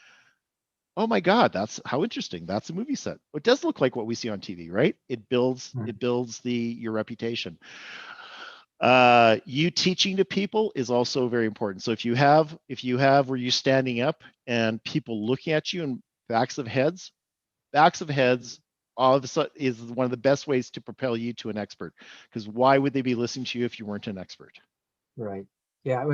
S1: Oh my God, that's how interesting. That's a movie set. It does look like what we see on TV, right? It builds your reputation. You teaching to people is also very important. So if you have where you're standing up and people looking at you and backs of heads, all of a sudden is one of the best ways to propel you to an expert. Because why would they be listening to you if you weren't an expert?
S4: Right. Yeah.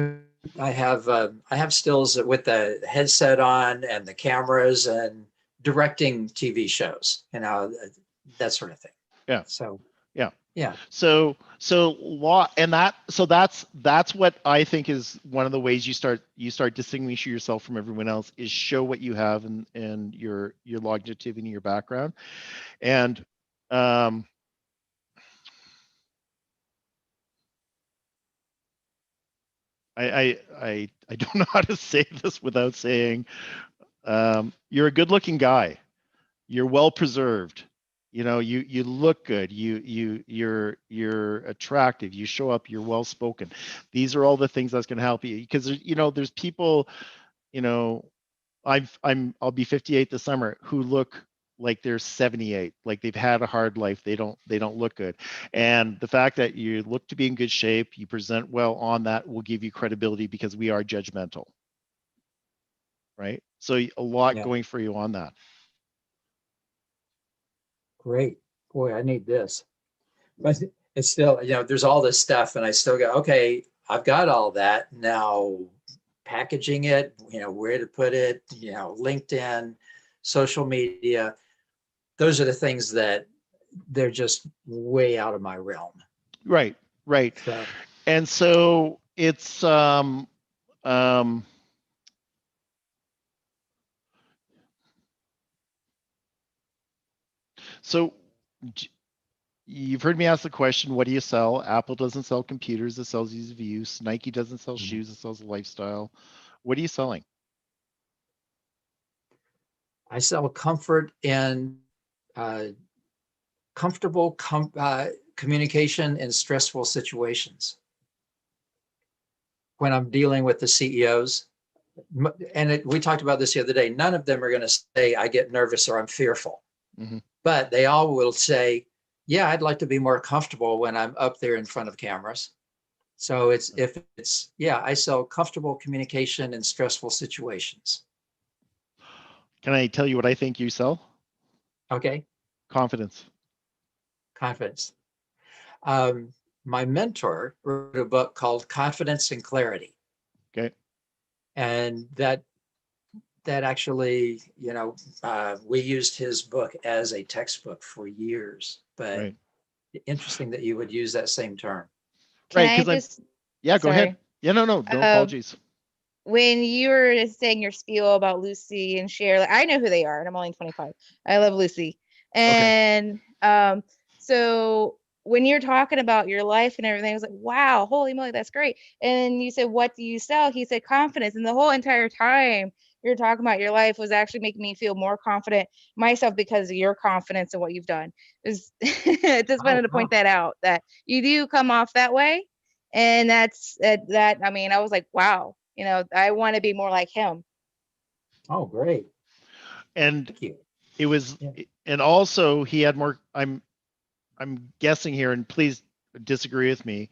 S4: I have stills with the headset on and the cameras and directing TV shows, that sort of thing.
S1: Yeah.
S4: So
S1: yeah.
S4: Yeah.
S1: So that's what I think is one of the ways you start distinguishing yourself from everyone else, is show what you have and your longevity, your background. And I don't know how to say this without saying, you're a good looking guy. You're well preserved. You look good. You're attractive. You show up. You're well spoken. These are all the things that's going to help you, because there's people, I'll be 58 this summer, who look like they're 78, like they've had a hard life. They don't look good. And the fact that you look to be in good shape, you present well, on that will give you credibility, because we are judgmental, right? So a lot going for you on that.
S4: Great. Boy, I need this. But it's still, there's all this stuff and I still go, okay, I've got all that now, packaging it, where to put it, LinkedIn, social media. Those are the things that they're just way out of my realm.
S1: Right.
S4: So,
S1: And so it's so you've heard me ask the question, what do you sell? Apple doesn't sell computers, it sells ease of use. Nike doesn't sell shoes, it sells a lifestyle. What are you selling?
S4: I sell comfort and comfortable communication in stressful situations. When I'm dealing with the CEOs, and we talked about this the other day, none of them are going to say, I get nervous or I'm fearful.
S1: Mm-hmm.
S4: But they all will say, yeah, I'd like to be more comfortable when I'm up there in front of cameras. So I sell comfortable communication in stressful situations.
S1: Can I tell you what I think you sell?
S4: Okay.
S1: Confidence.
S4: My mentor wrote a book called Confidence and Clarity.
S1: Okay.
S4: And that actually, we used his book as a textbook for years, but
S1: Right.
S4: interesting that you would use that same term.
S2: Can
S1: Right.
S2: I just,
S1: Yeah, go ahead.
S2: sorry.
S1: Yeah, no apologies.
S2: When you were saying your spiel about Lucy and Cher, like, I know who they are, and I'm only 25. I love Lucy. And so when you're talking about your life and everything, I was like, wow, holy moly, that's great. And you said, what do you sell? He said confidence. And the whole entire time you're talking about your life was actually making me feel more confident myself because of your confidence and what you've done. Just wanted to point that out, that you do come off that way. And that's that. I mean, I was like, wow, I want to be more like him.
S4: Oh, great.
S1: And
S4: Thank you.
S1: it was, and also he had more, I'm guessing here, and please disagree with me.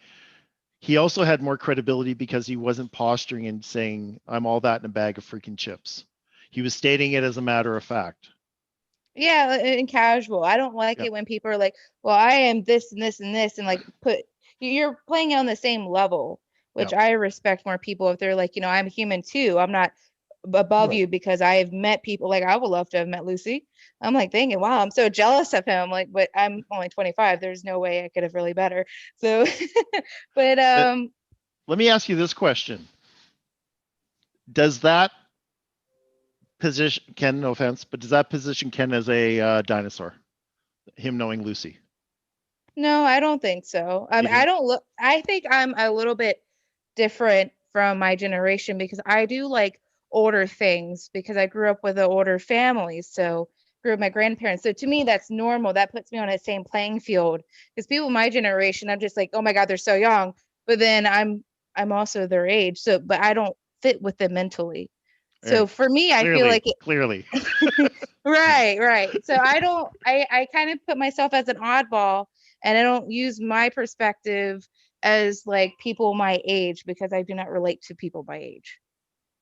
S1: He also had more credibility because he wasn't posturing and saying, I'm all that in a bag of freaking chips. He was stating it as a matter of fact.
S2: Yeah, and casual. I don't like it when people are like, well, I am this and this and this, and like you're playing on the same level, which I respect more people if they're like, I'm a human too. I'm not above you because I have met people, like I would love to have met Lucy. I'm like thinking, wow, I'm so jealous of him. Like, but I'm only 25. There's no way I could have really better. So, but
S1: let me ask you this question. Does that position Ken, no offense, but does that position Ken as a dinosaur? Him knowing Lucy?
S2: No, I don't think so. I mean, I think I'm a little bit different from my generation because I do like older things because I grew up with an older family. So grew up with my grandparents. So to me, that's normal. That puts me on the same playing field. Because people my generation, I'm just like, oh my God, they're so young. But then I'm also their age. So, but I don't fit with them mentally. So for me, I feel like
S1: clearly.
S2: right. So I kind of put myself as an oddball, and I don't use my perspective as like people my age because I do not relate to people my age.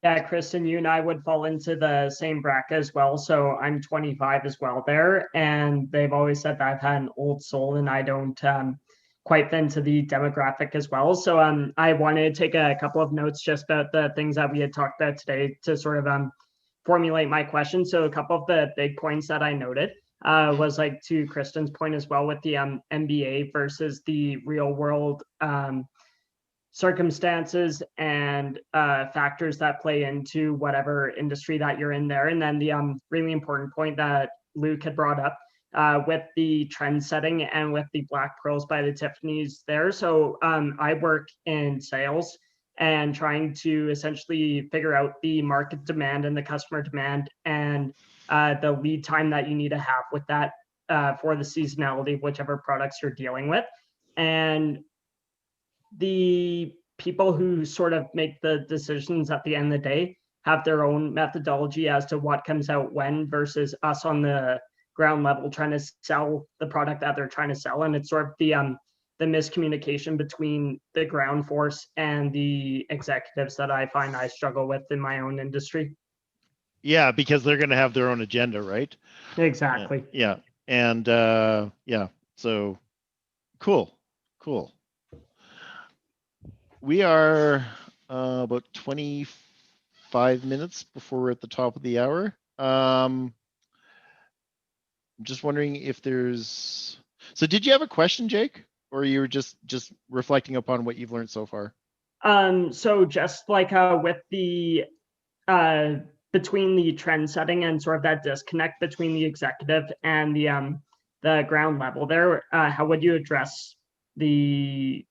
S6: Yeah, Kristen, you and I would fall into the same bracket as well. So I'm 25 as well there. And they've always said that I've had an old soul and I don't quite fit into the demographic as well. So I wanted to take a couple of notes just about the things that we had talked about today to sort of formulate my question. So a couple of the big points that I noted was like to Kristen's point as well with the MBA versus the real world circumstances and factors that play into whatever industry that you're in there. And then the really important point that Luke had brought up with the trend setting and with the Black Pearls by the Tiffany's there. So I work in sales and trying to essentially figure out the market demand and the customer demand and the lead time that you need to have with that for the seasonality of whichever products you're dealing with. And the people who sort of make the decisions at the end of the day have their own methodology as to what comes out when versus us on the ground level trying to sell the product that they're trying to sell. And it's sort of the miscommunication between the ground force and the executives that I find I struggle with in my own industry.
S1: Yeah, because they're going to have their own agenda, right?
S6: Exactly.
S1: Yeah. And so cool. Cool. We are about 25 minutes before we're at the top of the hour. I'm just wondering if there's. So, did you have a question, Jake, or you were just reflecting upon what you've learned so far?
S6: So just like with the between the trend setting and sort of that disconnect between the executive and the ground level there, how would you address the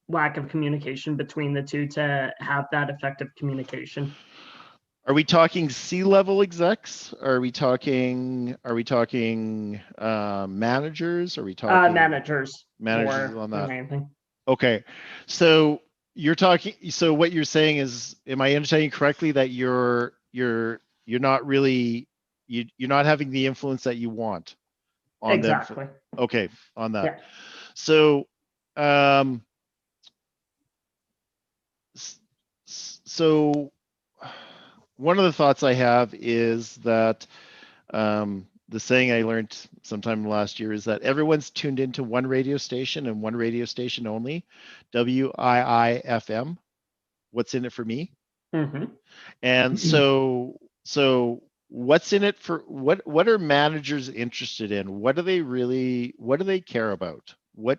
S6: lack of communication between the two to have that effective communication?
S1: Are we talking C-level execs? Are we talking managers? Are we talking
S6: Managers
S1: managers
S6: more
S1: on
S6: than
S1: that?
S6: anything.
S1: Okay, so you're talking. So what you're saying is, am I understanding correctly that you're not really you're not having the influence that you want on them?
S6: Exactly.
S1: Okay, on that.
S6: Yeah.
S1: So, so one of the thoughts I have is that the saying I learned sometime last year is that everyone's tuned into one radio station and one radio station only, WIIFM. What's in it for me?
S6: Mm-hmm.
S1: And so what's in it for what are managers interested in? What do they care about? What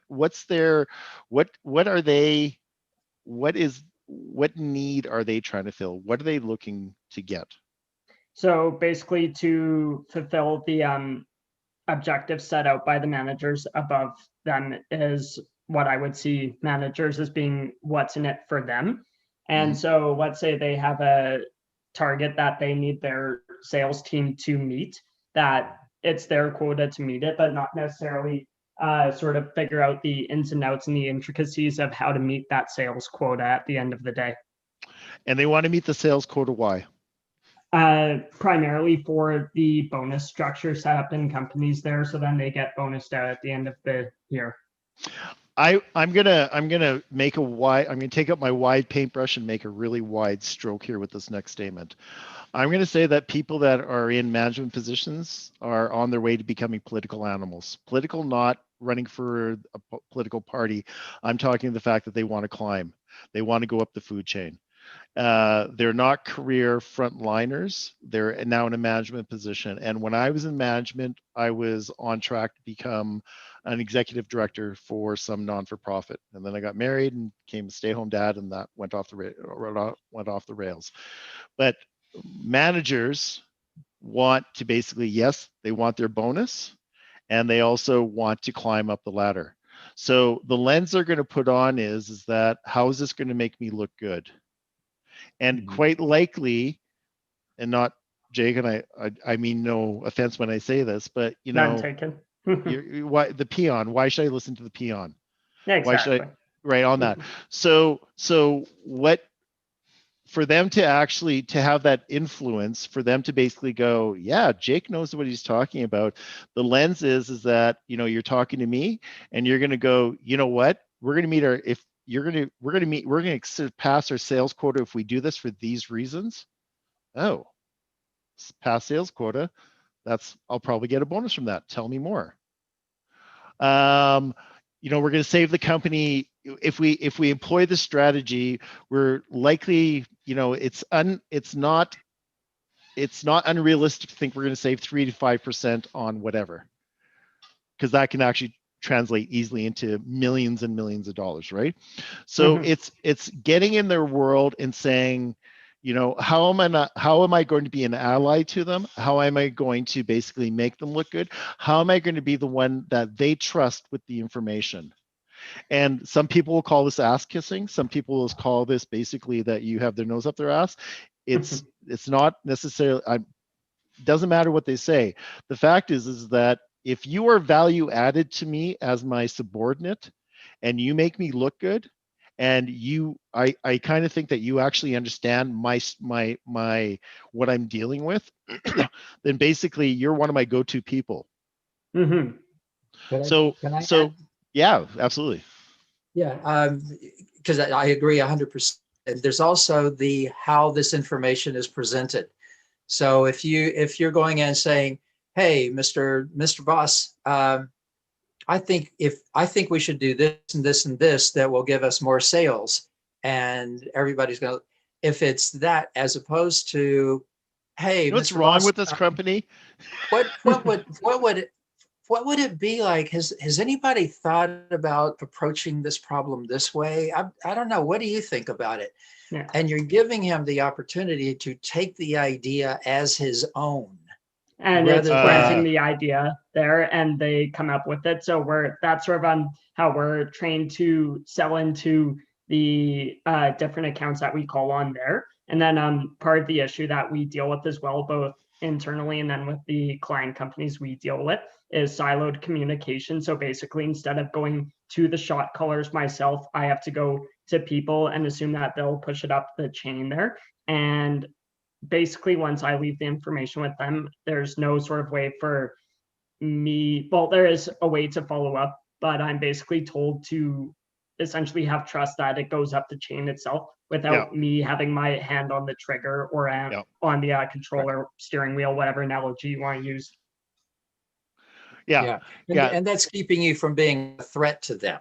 S1: need are they trying to fill? What are they looking to get?
S6: So basically to fulfill the objectives set out by the managers above them is what I would see managers as being what's in it for them. And so let's say they have a target that they need their sales team to meet, that it's their quota to meet it, but not necessarily sort of figure out the ins and outs and the intricacies of how to meet that sales quota at the end of the day.
S1: And they want to meet the sales quota. Why?
S6: Primarily for the bonus structure set up in companies there, so then they get bonused out at the end of the year.
S1: I'm gonna make a wide. I'm gonna take up my wide paintbrush and make a really wide stroke here with this next statement. I'm gonna say that people that are in management positions are on their way to becoming political animals. Political, not running for a political party. I'm talking the fact that they want to climb. They want to go up the food chain. They're not career frontliners. They're now in a management position. And when I was in management, I was on track to become an executive director for some non-for-profit. And then I got married and became a stay-at-home dad, and that went off the rails. But managers want to basically, yes, they want their bonus, and they also want to climb up the ladder. So the lens they're going to put on is that, how is this going to make me look good? And quite likely, and not Jake, and I mean no offense when I say this, but you know,
S6: None taken.
S1: why the peon? Why should I listen to the peon?
S6: Exactly.
S1: Why should I? Right on that. So what? For them to actually to have that influence, for them to basically go, yeah, Jake knows what he's talking about. The lens is that, you know, you're talking to me, and you're going to go, you know what? We're going to meet our we're going to surpass our sales quota if we do this for these reasons. Oh, pass sales quota. I'll probably get a bonus from that. Tell me more. You know, we're going to save the company if we employ this strategy. We're likely, you know, it's not unrealistic to think we're going to save 3 to 5% on whatever, because that can actually translate easily into millions and millions of dollars, right? So it's getting in their world and saying, you know, how am I going to be an ally to them? How am I going to basically make them look good? How am I going to be the one that they trust with the information? And some people will call this ass kissing. Some people will call this basically that you have their nose up their ass. It's not necessarily, doesn't matter what they say. The fact is that if you are value added to me as my subordinate and you make me look good, and I kind of think that you actually understand my what I'm dealing with, then basically you're one of my go-to people.
S4: Can I add?
S1: Yeah, absolutely.
S4: Yeah, because I agree 100%. There's also the how this information is presented. So if you're going in and saying, "Hey, Mr. Boss, I think we should do this and this and this that will give us more sales. And everybody's going to, if it's that, as opposed to, hey,
S1: You know what's
S4: Mr.
S1: wrong
S4: Boss,
S1: with this company?
S4: what would it be like? Has anybody thought about approaching this problem this way? I don't know. What do you think about it?
S6: Yeah.
S4: And you're giving him the opportunity to take the idea as his own.
S6: And it's
S4: rather
S6: planting
S1: than-
S6: the idea there and they come up with it. So that's sort of how we're trained to sell into the different accounts that we call on there. And then part of the issue that we deal with as well, both internally and then with the client companies we deal with, is siloed communication. So basically, instead of going to the shot callers myself, I have to go to people and assume that they'll push it up the chain there. And basically, once I leave the information with them, there's no sort of way for me, well, there is a way to follow up, but I'm basically told to essentially have trust that it goes up the chain itself without me having my hand on the trigger or on the controller, steering wheel, whatever analogy you want to use.
S4: And that's keeping you from being a threat to them.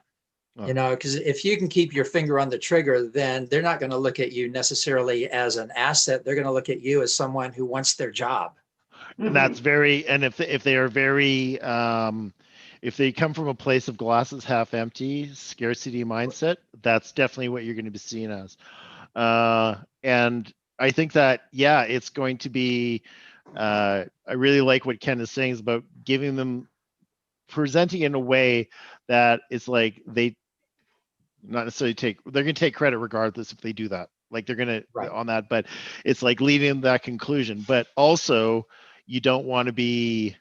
S4: You know, because if you can keep your finger on the trigger, then they're not going to look at you necessarily as an asset. They're going to look at you as someone who wants their job.
S1: And that's very, and if they are very, if they come from a place of glasses half empty, scarcity mindset, that's definitely what you're going to be seen as. And I think that, it's going to be, I really like what Ken is saying is about giving them, presenting in a way that it's like they not necessarily they're going to take credit regardless if they do that. Like they're going to on that, but it's like leading that conclusion. But also you don't want to be,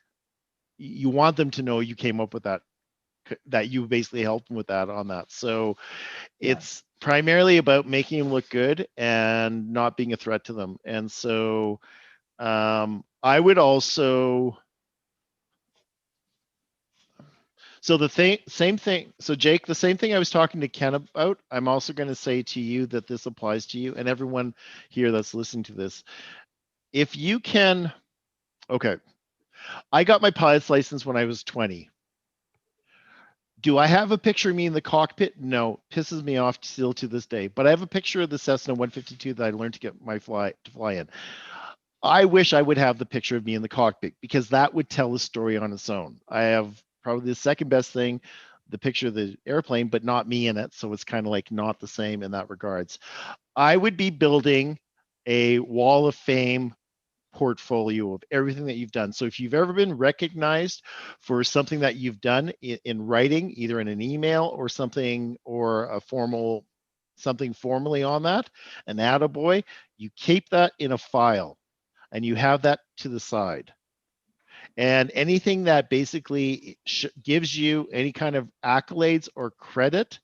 S1: you want them to know you came up with that you basically helped them with that on that. So it's primarily about making them look good and not being a threat to them. And so I would also, so same thing. So Jake, the same thing I was talking to Ken about, I'm also going to say to you that this applies to you and everyone here that's listening to this. If you can, okay, I got my pilot's license when I was 20. Do I have a picture of me in the cockpit? No, pisses me off still to this day. But I have a picture of the Cessna 152 that I learned to get my fly in. I wish I would have the picture of me in the cockpit because that would tell a story on its own. I have probably the second best thing, the picture of the airplane, but not me in it. So it's kind of like not the same in that regards. I would be building a wall of fame portfolio of everything that you've done. So if you've ever been recognized for something that you've done in writing, either in an email or something, or a formal, something formally on that, an attaboy, you keep that in a file and you have that to the side. And anything that basically gives you any kind of accolades or credit,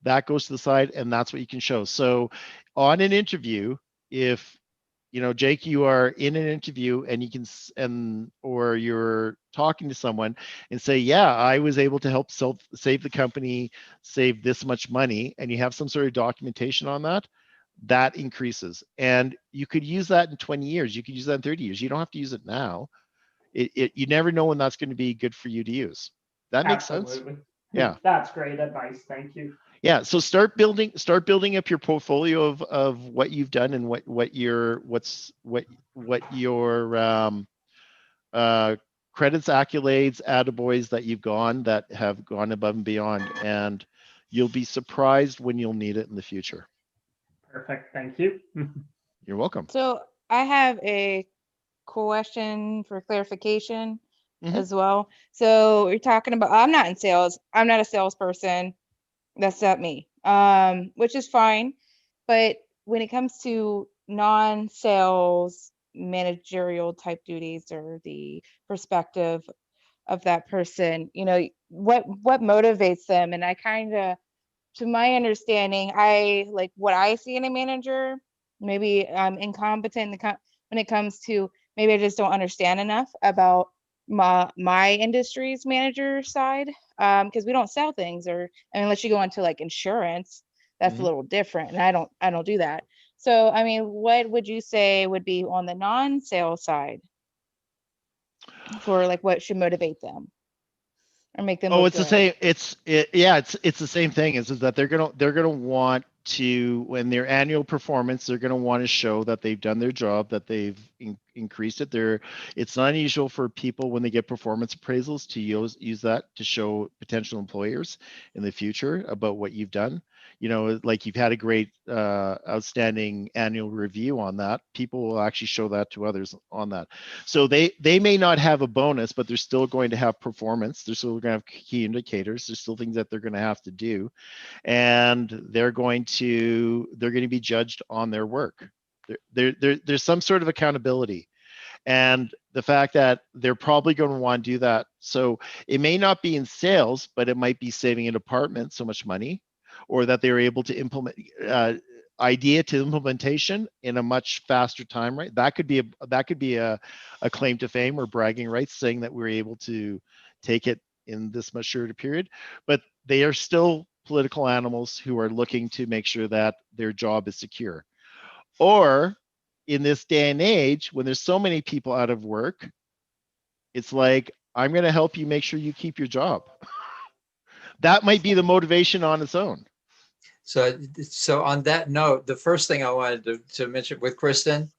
S1: that goes to the side and that's what you can show. So on an interview, if you know, Jake, you are in an interview and you can, or you're talking to someone and say, yeah, I was able to help save the company, save this much money, and you have some sort of documentation on that, that increases. And you could use that in 20 years. You could use that in 30 years. You don't have to use it now. You never know when that's going to be good for you to use. That makes sense? Yeah.
S6: That's great advice. Thank you.
S1: Yeah, so start building up your portfolio of what you've done and what your credits, accolades, attaboys that you've that have gone above and beyond, and you'll be surprised when you'll need it in the future.
S6: Perfect. Thank you.
S1: You're welcome.
S2: So I have a question for clarification as well. So you're talking about, I'm not in sales. I'm not a salesperson. That's not me, which is fine. But when it comes to non-sales managerial type duties or the perspective of that person, you know, what motivates them? And I kind of, to my understanding, I like what I see in a manager. Maybe I'm incompetent when it comes to, maybe I just don't understand enough about my industry's manager side, because we don't sell things, or unless you go into like insurance, that's a little different, and I don't do that. So I mean, what would you say would be on the non-sales side for like what should motivate them? or make them
S1: Oh,
S2: look
S1: it's the
S2: good?
S1: same. It's the same thing. Is that they're gonna want to, when their annual performance, they're gonna want to show that they've done their job, that they've increased it. It's not unusual for people when they get performance appraisals to use that to show potential employers in the future about what you've done. You know, like you've had a great, outstanding annual review on that. People will actually show that to others on that. So they may not have a bonus, but they're still going to have performance. They're still going to have key indicators. There's still things that they're going to have to do, and they're going to be judged on their work. There's some sort of accountability, and the fact that they're probably going to want to do that. So it may not be in sales, but it might be saving a department so much money, or that they're able to implement, idea to implementation in a much faster time, right? That could be a claim to fame or bragging rights, saying that we're able to take it in this much shorter period. But they are still political animals who are looking to make sure that their job is secure. Or in this day and age, when there's so many people out of work, it's like, I'm going to help you make sure you keep your job. That might be the motivation on its own.
S4: So on that note, the first thing I wanted to mention with Kristen,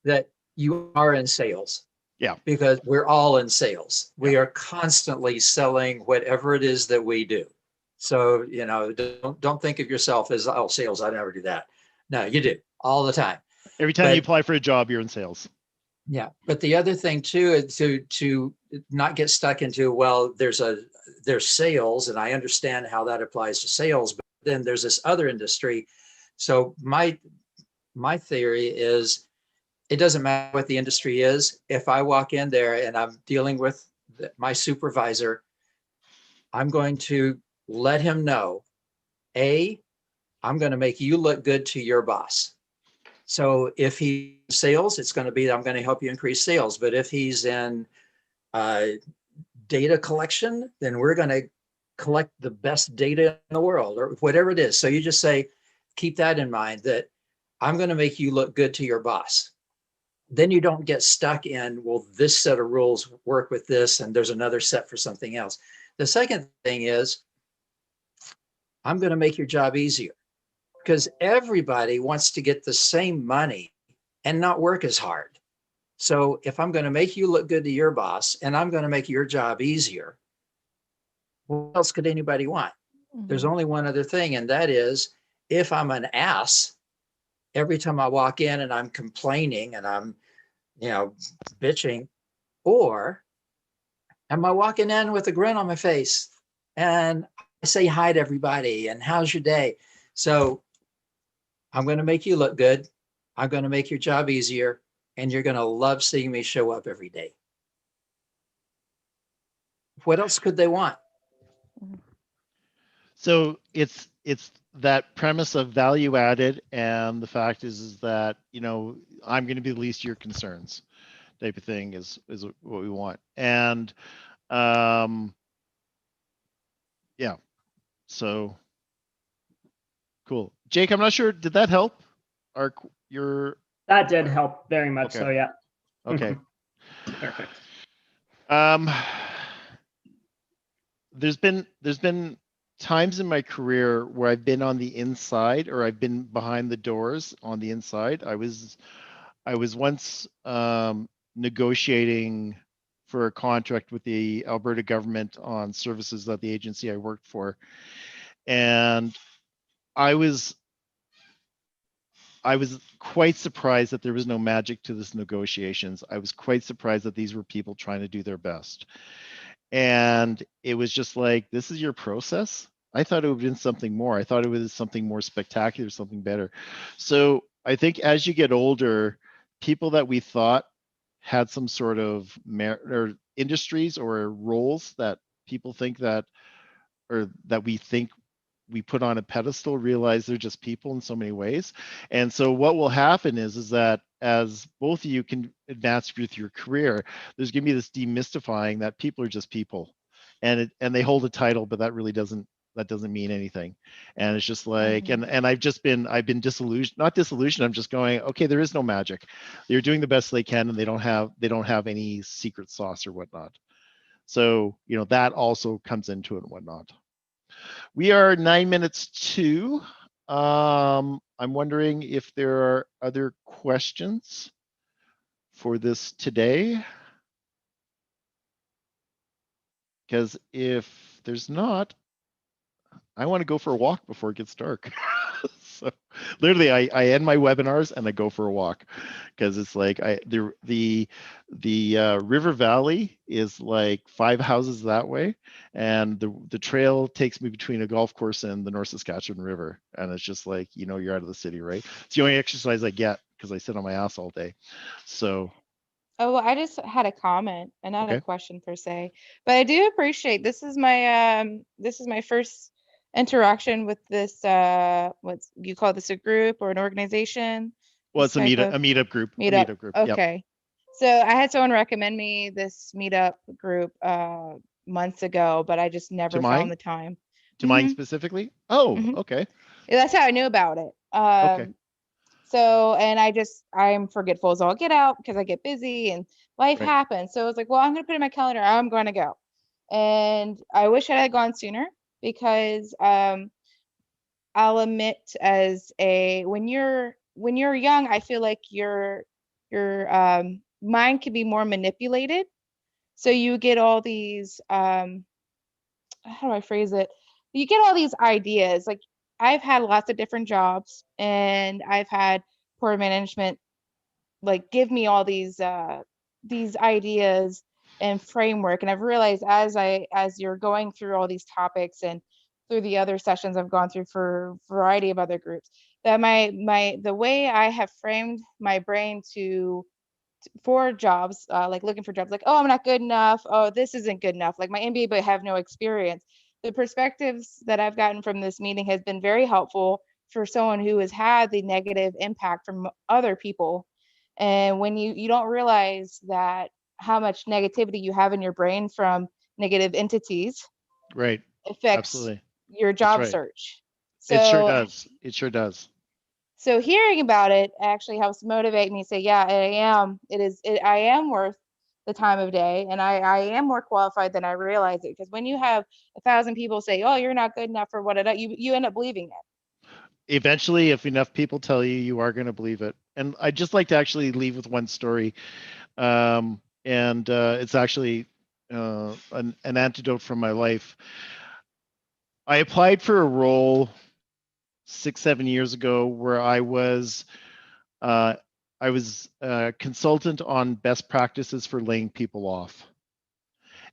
S4: that you are in sales.
S1: Yeah.
S4: Because we're all in sales. We are constantly selling whatever it is that we do. So, you know, don't think of yourself as, oh, sales, I never do that. No, you do all the time.
S1: Every time you apply for a job, you're in sales.
S4: Yeah. But the other thing too is to not get stuck into, well, there's sales, and I understand how that applies to sales, but then there's this other industry. So my theory is, it doesn't matter what the industry is. If I walk in there and I'm dealing with my supervisor, I'm going to let him know, I'm going to make you look good to your boss. So if he's in sales, it's going to be, I'm going to help you increase sales. But if he's in data collection, then we're going to collect the best data in the world, or whatever it is. So you just say, keep that in mind, that I'm going to make you look good to your boss. Then you don't get stuck in, well, this set of rules work with this, and there's another set for something else. The second thing is, I'm going to make your job easier, because everybody wants to get the same money and not work as hard. So if I'm going to make you look good to your boss and I'm going to make your job easier, what else could anybody want? Mm-hmm. There's only one other thing, and that is, if I'm an ass, every time I walk in and I'm complaining and I'm, bitching, or am I walking in with a grin on my face and I say hi to everybody and how's your day? So I'm going to make you look good. I'm going to make your job easier, and you're going to love seeing me show up every day. What else could they want?
S1: So it's that premise of value added, and the fact is that, I'm going to be the least of your concerns type of thing is what we want. And yeah, so cool. Jake, I'm not sure, did that help?
S6: That did help very much. Okay. So yeah.
S1: Okay.
S6: Perfect.
S1: There's been times in my career where I've been on the inside, or I've been behind the doors on the inside. I was once negotiating for a contract with the Alberta government on services that the agency I worked for, and I was quite surprised that there was no magic to this negotiations. I was quite surprised that these were people trying to do their best. And it was just like, this is your process? I thought it would have been something more. I thought it was something more spectacular, something better. So I think as you get older, people that we thought had some sort of or industries or roles that people think that, or that we think we put on a pedestal, realize they're just people in so many ways. And so what will happen is that as both of you can advance with your career, there's going to be this demystifying that people are just people, and they hold a title, but that really doesn't mean anything. And it's just like, mm-hmm. and I've been disillusioned, not disillusioned. I'm just going, okay, there is no magic. They're doing the best they can, and they don't have any secret sauce or whatnot. So, that also comes into it and whatnot. We are 9 minutes to. I'm wondering if there are other questions for this today. Because if there's not, I want to go for a walk before it gets dark. So literally I end my webinars and I go for a walk, because it's like the river valley is like 5 houses that way, and the trail takes me between a golf course and the North Saskatchewan River, and it's just like, you're out of the city, right? It's the only exercise I get because I sit on my ass all day. So
S2: Oh, well, I just had a comment and not a
S1: okay.
S2: question per se, but I do appreciate this is my first interaction with this what you call this, a group or an organization?
S1: Well,
S2: This
S1: it's a
S2: type of
S1: meetup group.
S2: meetup.
S1: A meetup group. Yep.
S2: Okay. So I had someone recommend me this meetup group months ago, but I just never
S1: mine?
S2: found the time.
S1: To mine specifically? Oh,
S2: Mhm.
S1: okay.
S2: That's how I knew about it.
S1: Okay.
S2: So, and I'm forgetful as all get out because I get busy and life
S1: Right.
S2: happens. So I was like, well, I'm going to put it in my calendar. I'm going to go. And I wish I had gone sooner, because I'll admit, when you're young, I feel like your mind can be more manipulated. So you get all these, how do I phrase it? You get all these ideas. Like, I've had lots of different jobs, and I've had poor management like give me all these ideas and framework. And I've realized as you're going through all these topics and through the other sessions I've gone through for a variety of other groups, that the way I have framed my brain for jobs, like looking for jobs, like, oh, I'm not good enough, oh, this isn't good enough, like my MBA but have no experience. The perspectives that I've gotten from this meeting has been very helpful for someone who has had the negative impact from other people. And when you don't realize that how much negativity you have in your brain from negative entities
S1: Right.
S2: affects
S1: Absolutely.
S2: your
S1: That's
S2: job
S1: right.
S2: search.
S1: It sure
S2: So
S1: does. It sure does.
S2: so hearing about it actually helps motivate me to say, yeah, I am worth the time of day, and I am more qualified than I realize it. Because when you have 1,000 people say, oh, you're not good enough for what you end up believing it.
S1: Eventually, if enough people tell you, you are going to believe it. And I'd just like to actually leave with one story. And it's actually an antidote from my life. I applied for a role 6-7 years ago where I was a consultant on best practices for laying people off.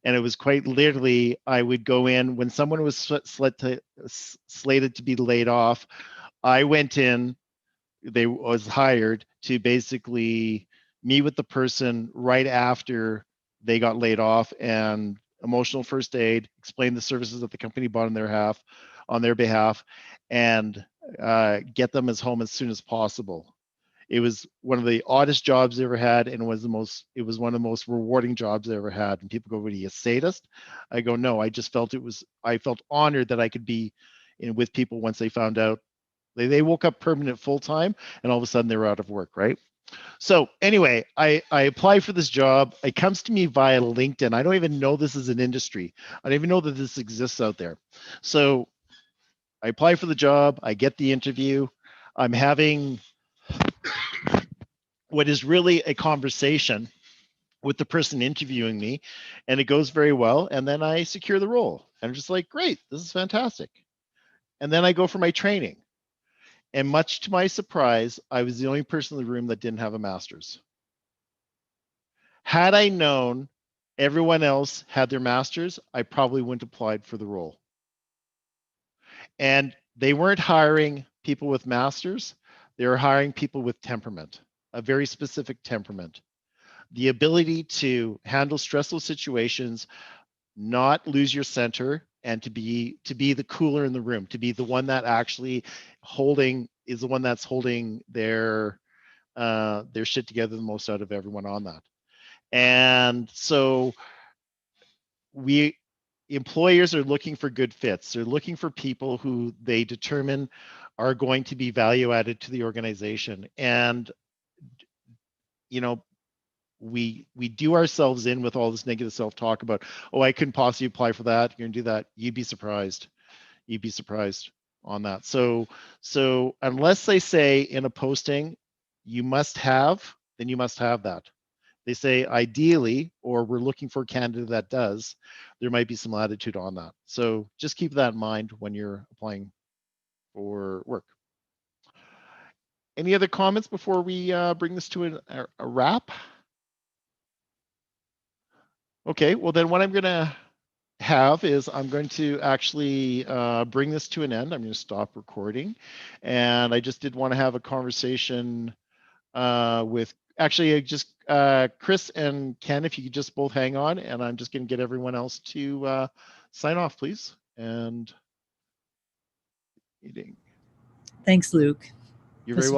S1: And it was quite literally, I would go in when someone was slated to be laid off. I went in, they was hired to basically meet with the person right after they got laid off, and emotional first aid, explain the services that the company bought on their behalf, and get them home as soon as possible. It was one of the oddest jobs I ever had, and it was one of the most rewarding jobs I ever had. And people go, "What are you, a sadist?" I go, "No, I just felt I felt honored that I could be with people once they found out they woke up permanent full time, and all of a sudden they were out of work, right?" So anyway, I apply for this job. It comes to me via LinkedIn. I don't even know this is an industry. I don't even know that this exists out there. So I apply for the job. I get the interview. I'm having what is really a conversation with the person interviewing me, and it goes very well. And then I secure the role. And I'm just like, great, this is fantastic. And then I go for my training. And much to my surprise, I was the only person in the room that didn't have a master's. Had I known everyone else had their master's, I probably wouldn't have applied for the role. And they weren't hiring people with masters. They were hiring people with temperament, a very specific temperament. The ability to handle stressful situations, not lose your center, and to be the cooler in the room, to be the one that actually is the one that's holding their shit together the most out of everyone on that. And so employers are looking for good fits. They're looking for people who they determine are going to be value added to the organization. And we do ourselves in with all this negative self-talk about, oh, I couldn't possibly apply for that. You're gonna do that. You'd be surprised. You'd be surprised on that. So unless they say in a posting, you must have, then you must have that. They say ideally, or we're looking for a candidate that does, there might be some latitude on that. So just keep that in mind when you're applying for work. Any other comments before we bring this to a wrap? Okay, well then what I'm gonna have is I'm going to actually bring this to an end. I'm going to stop recording. And I just did want to have a conversation with, actually just Chris and Ken, if you could just both hang on, and I'm just going to get everyone else to sign off, please. And
S7: Thanks, Luke.
S1: You're very welcome.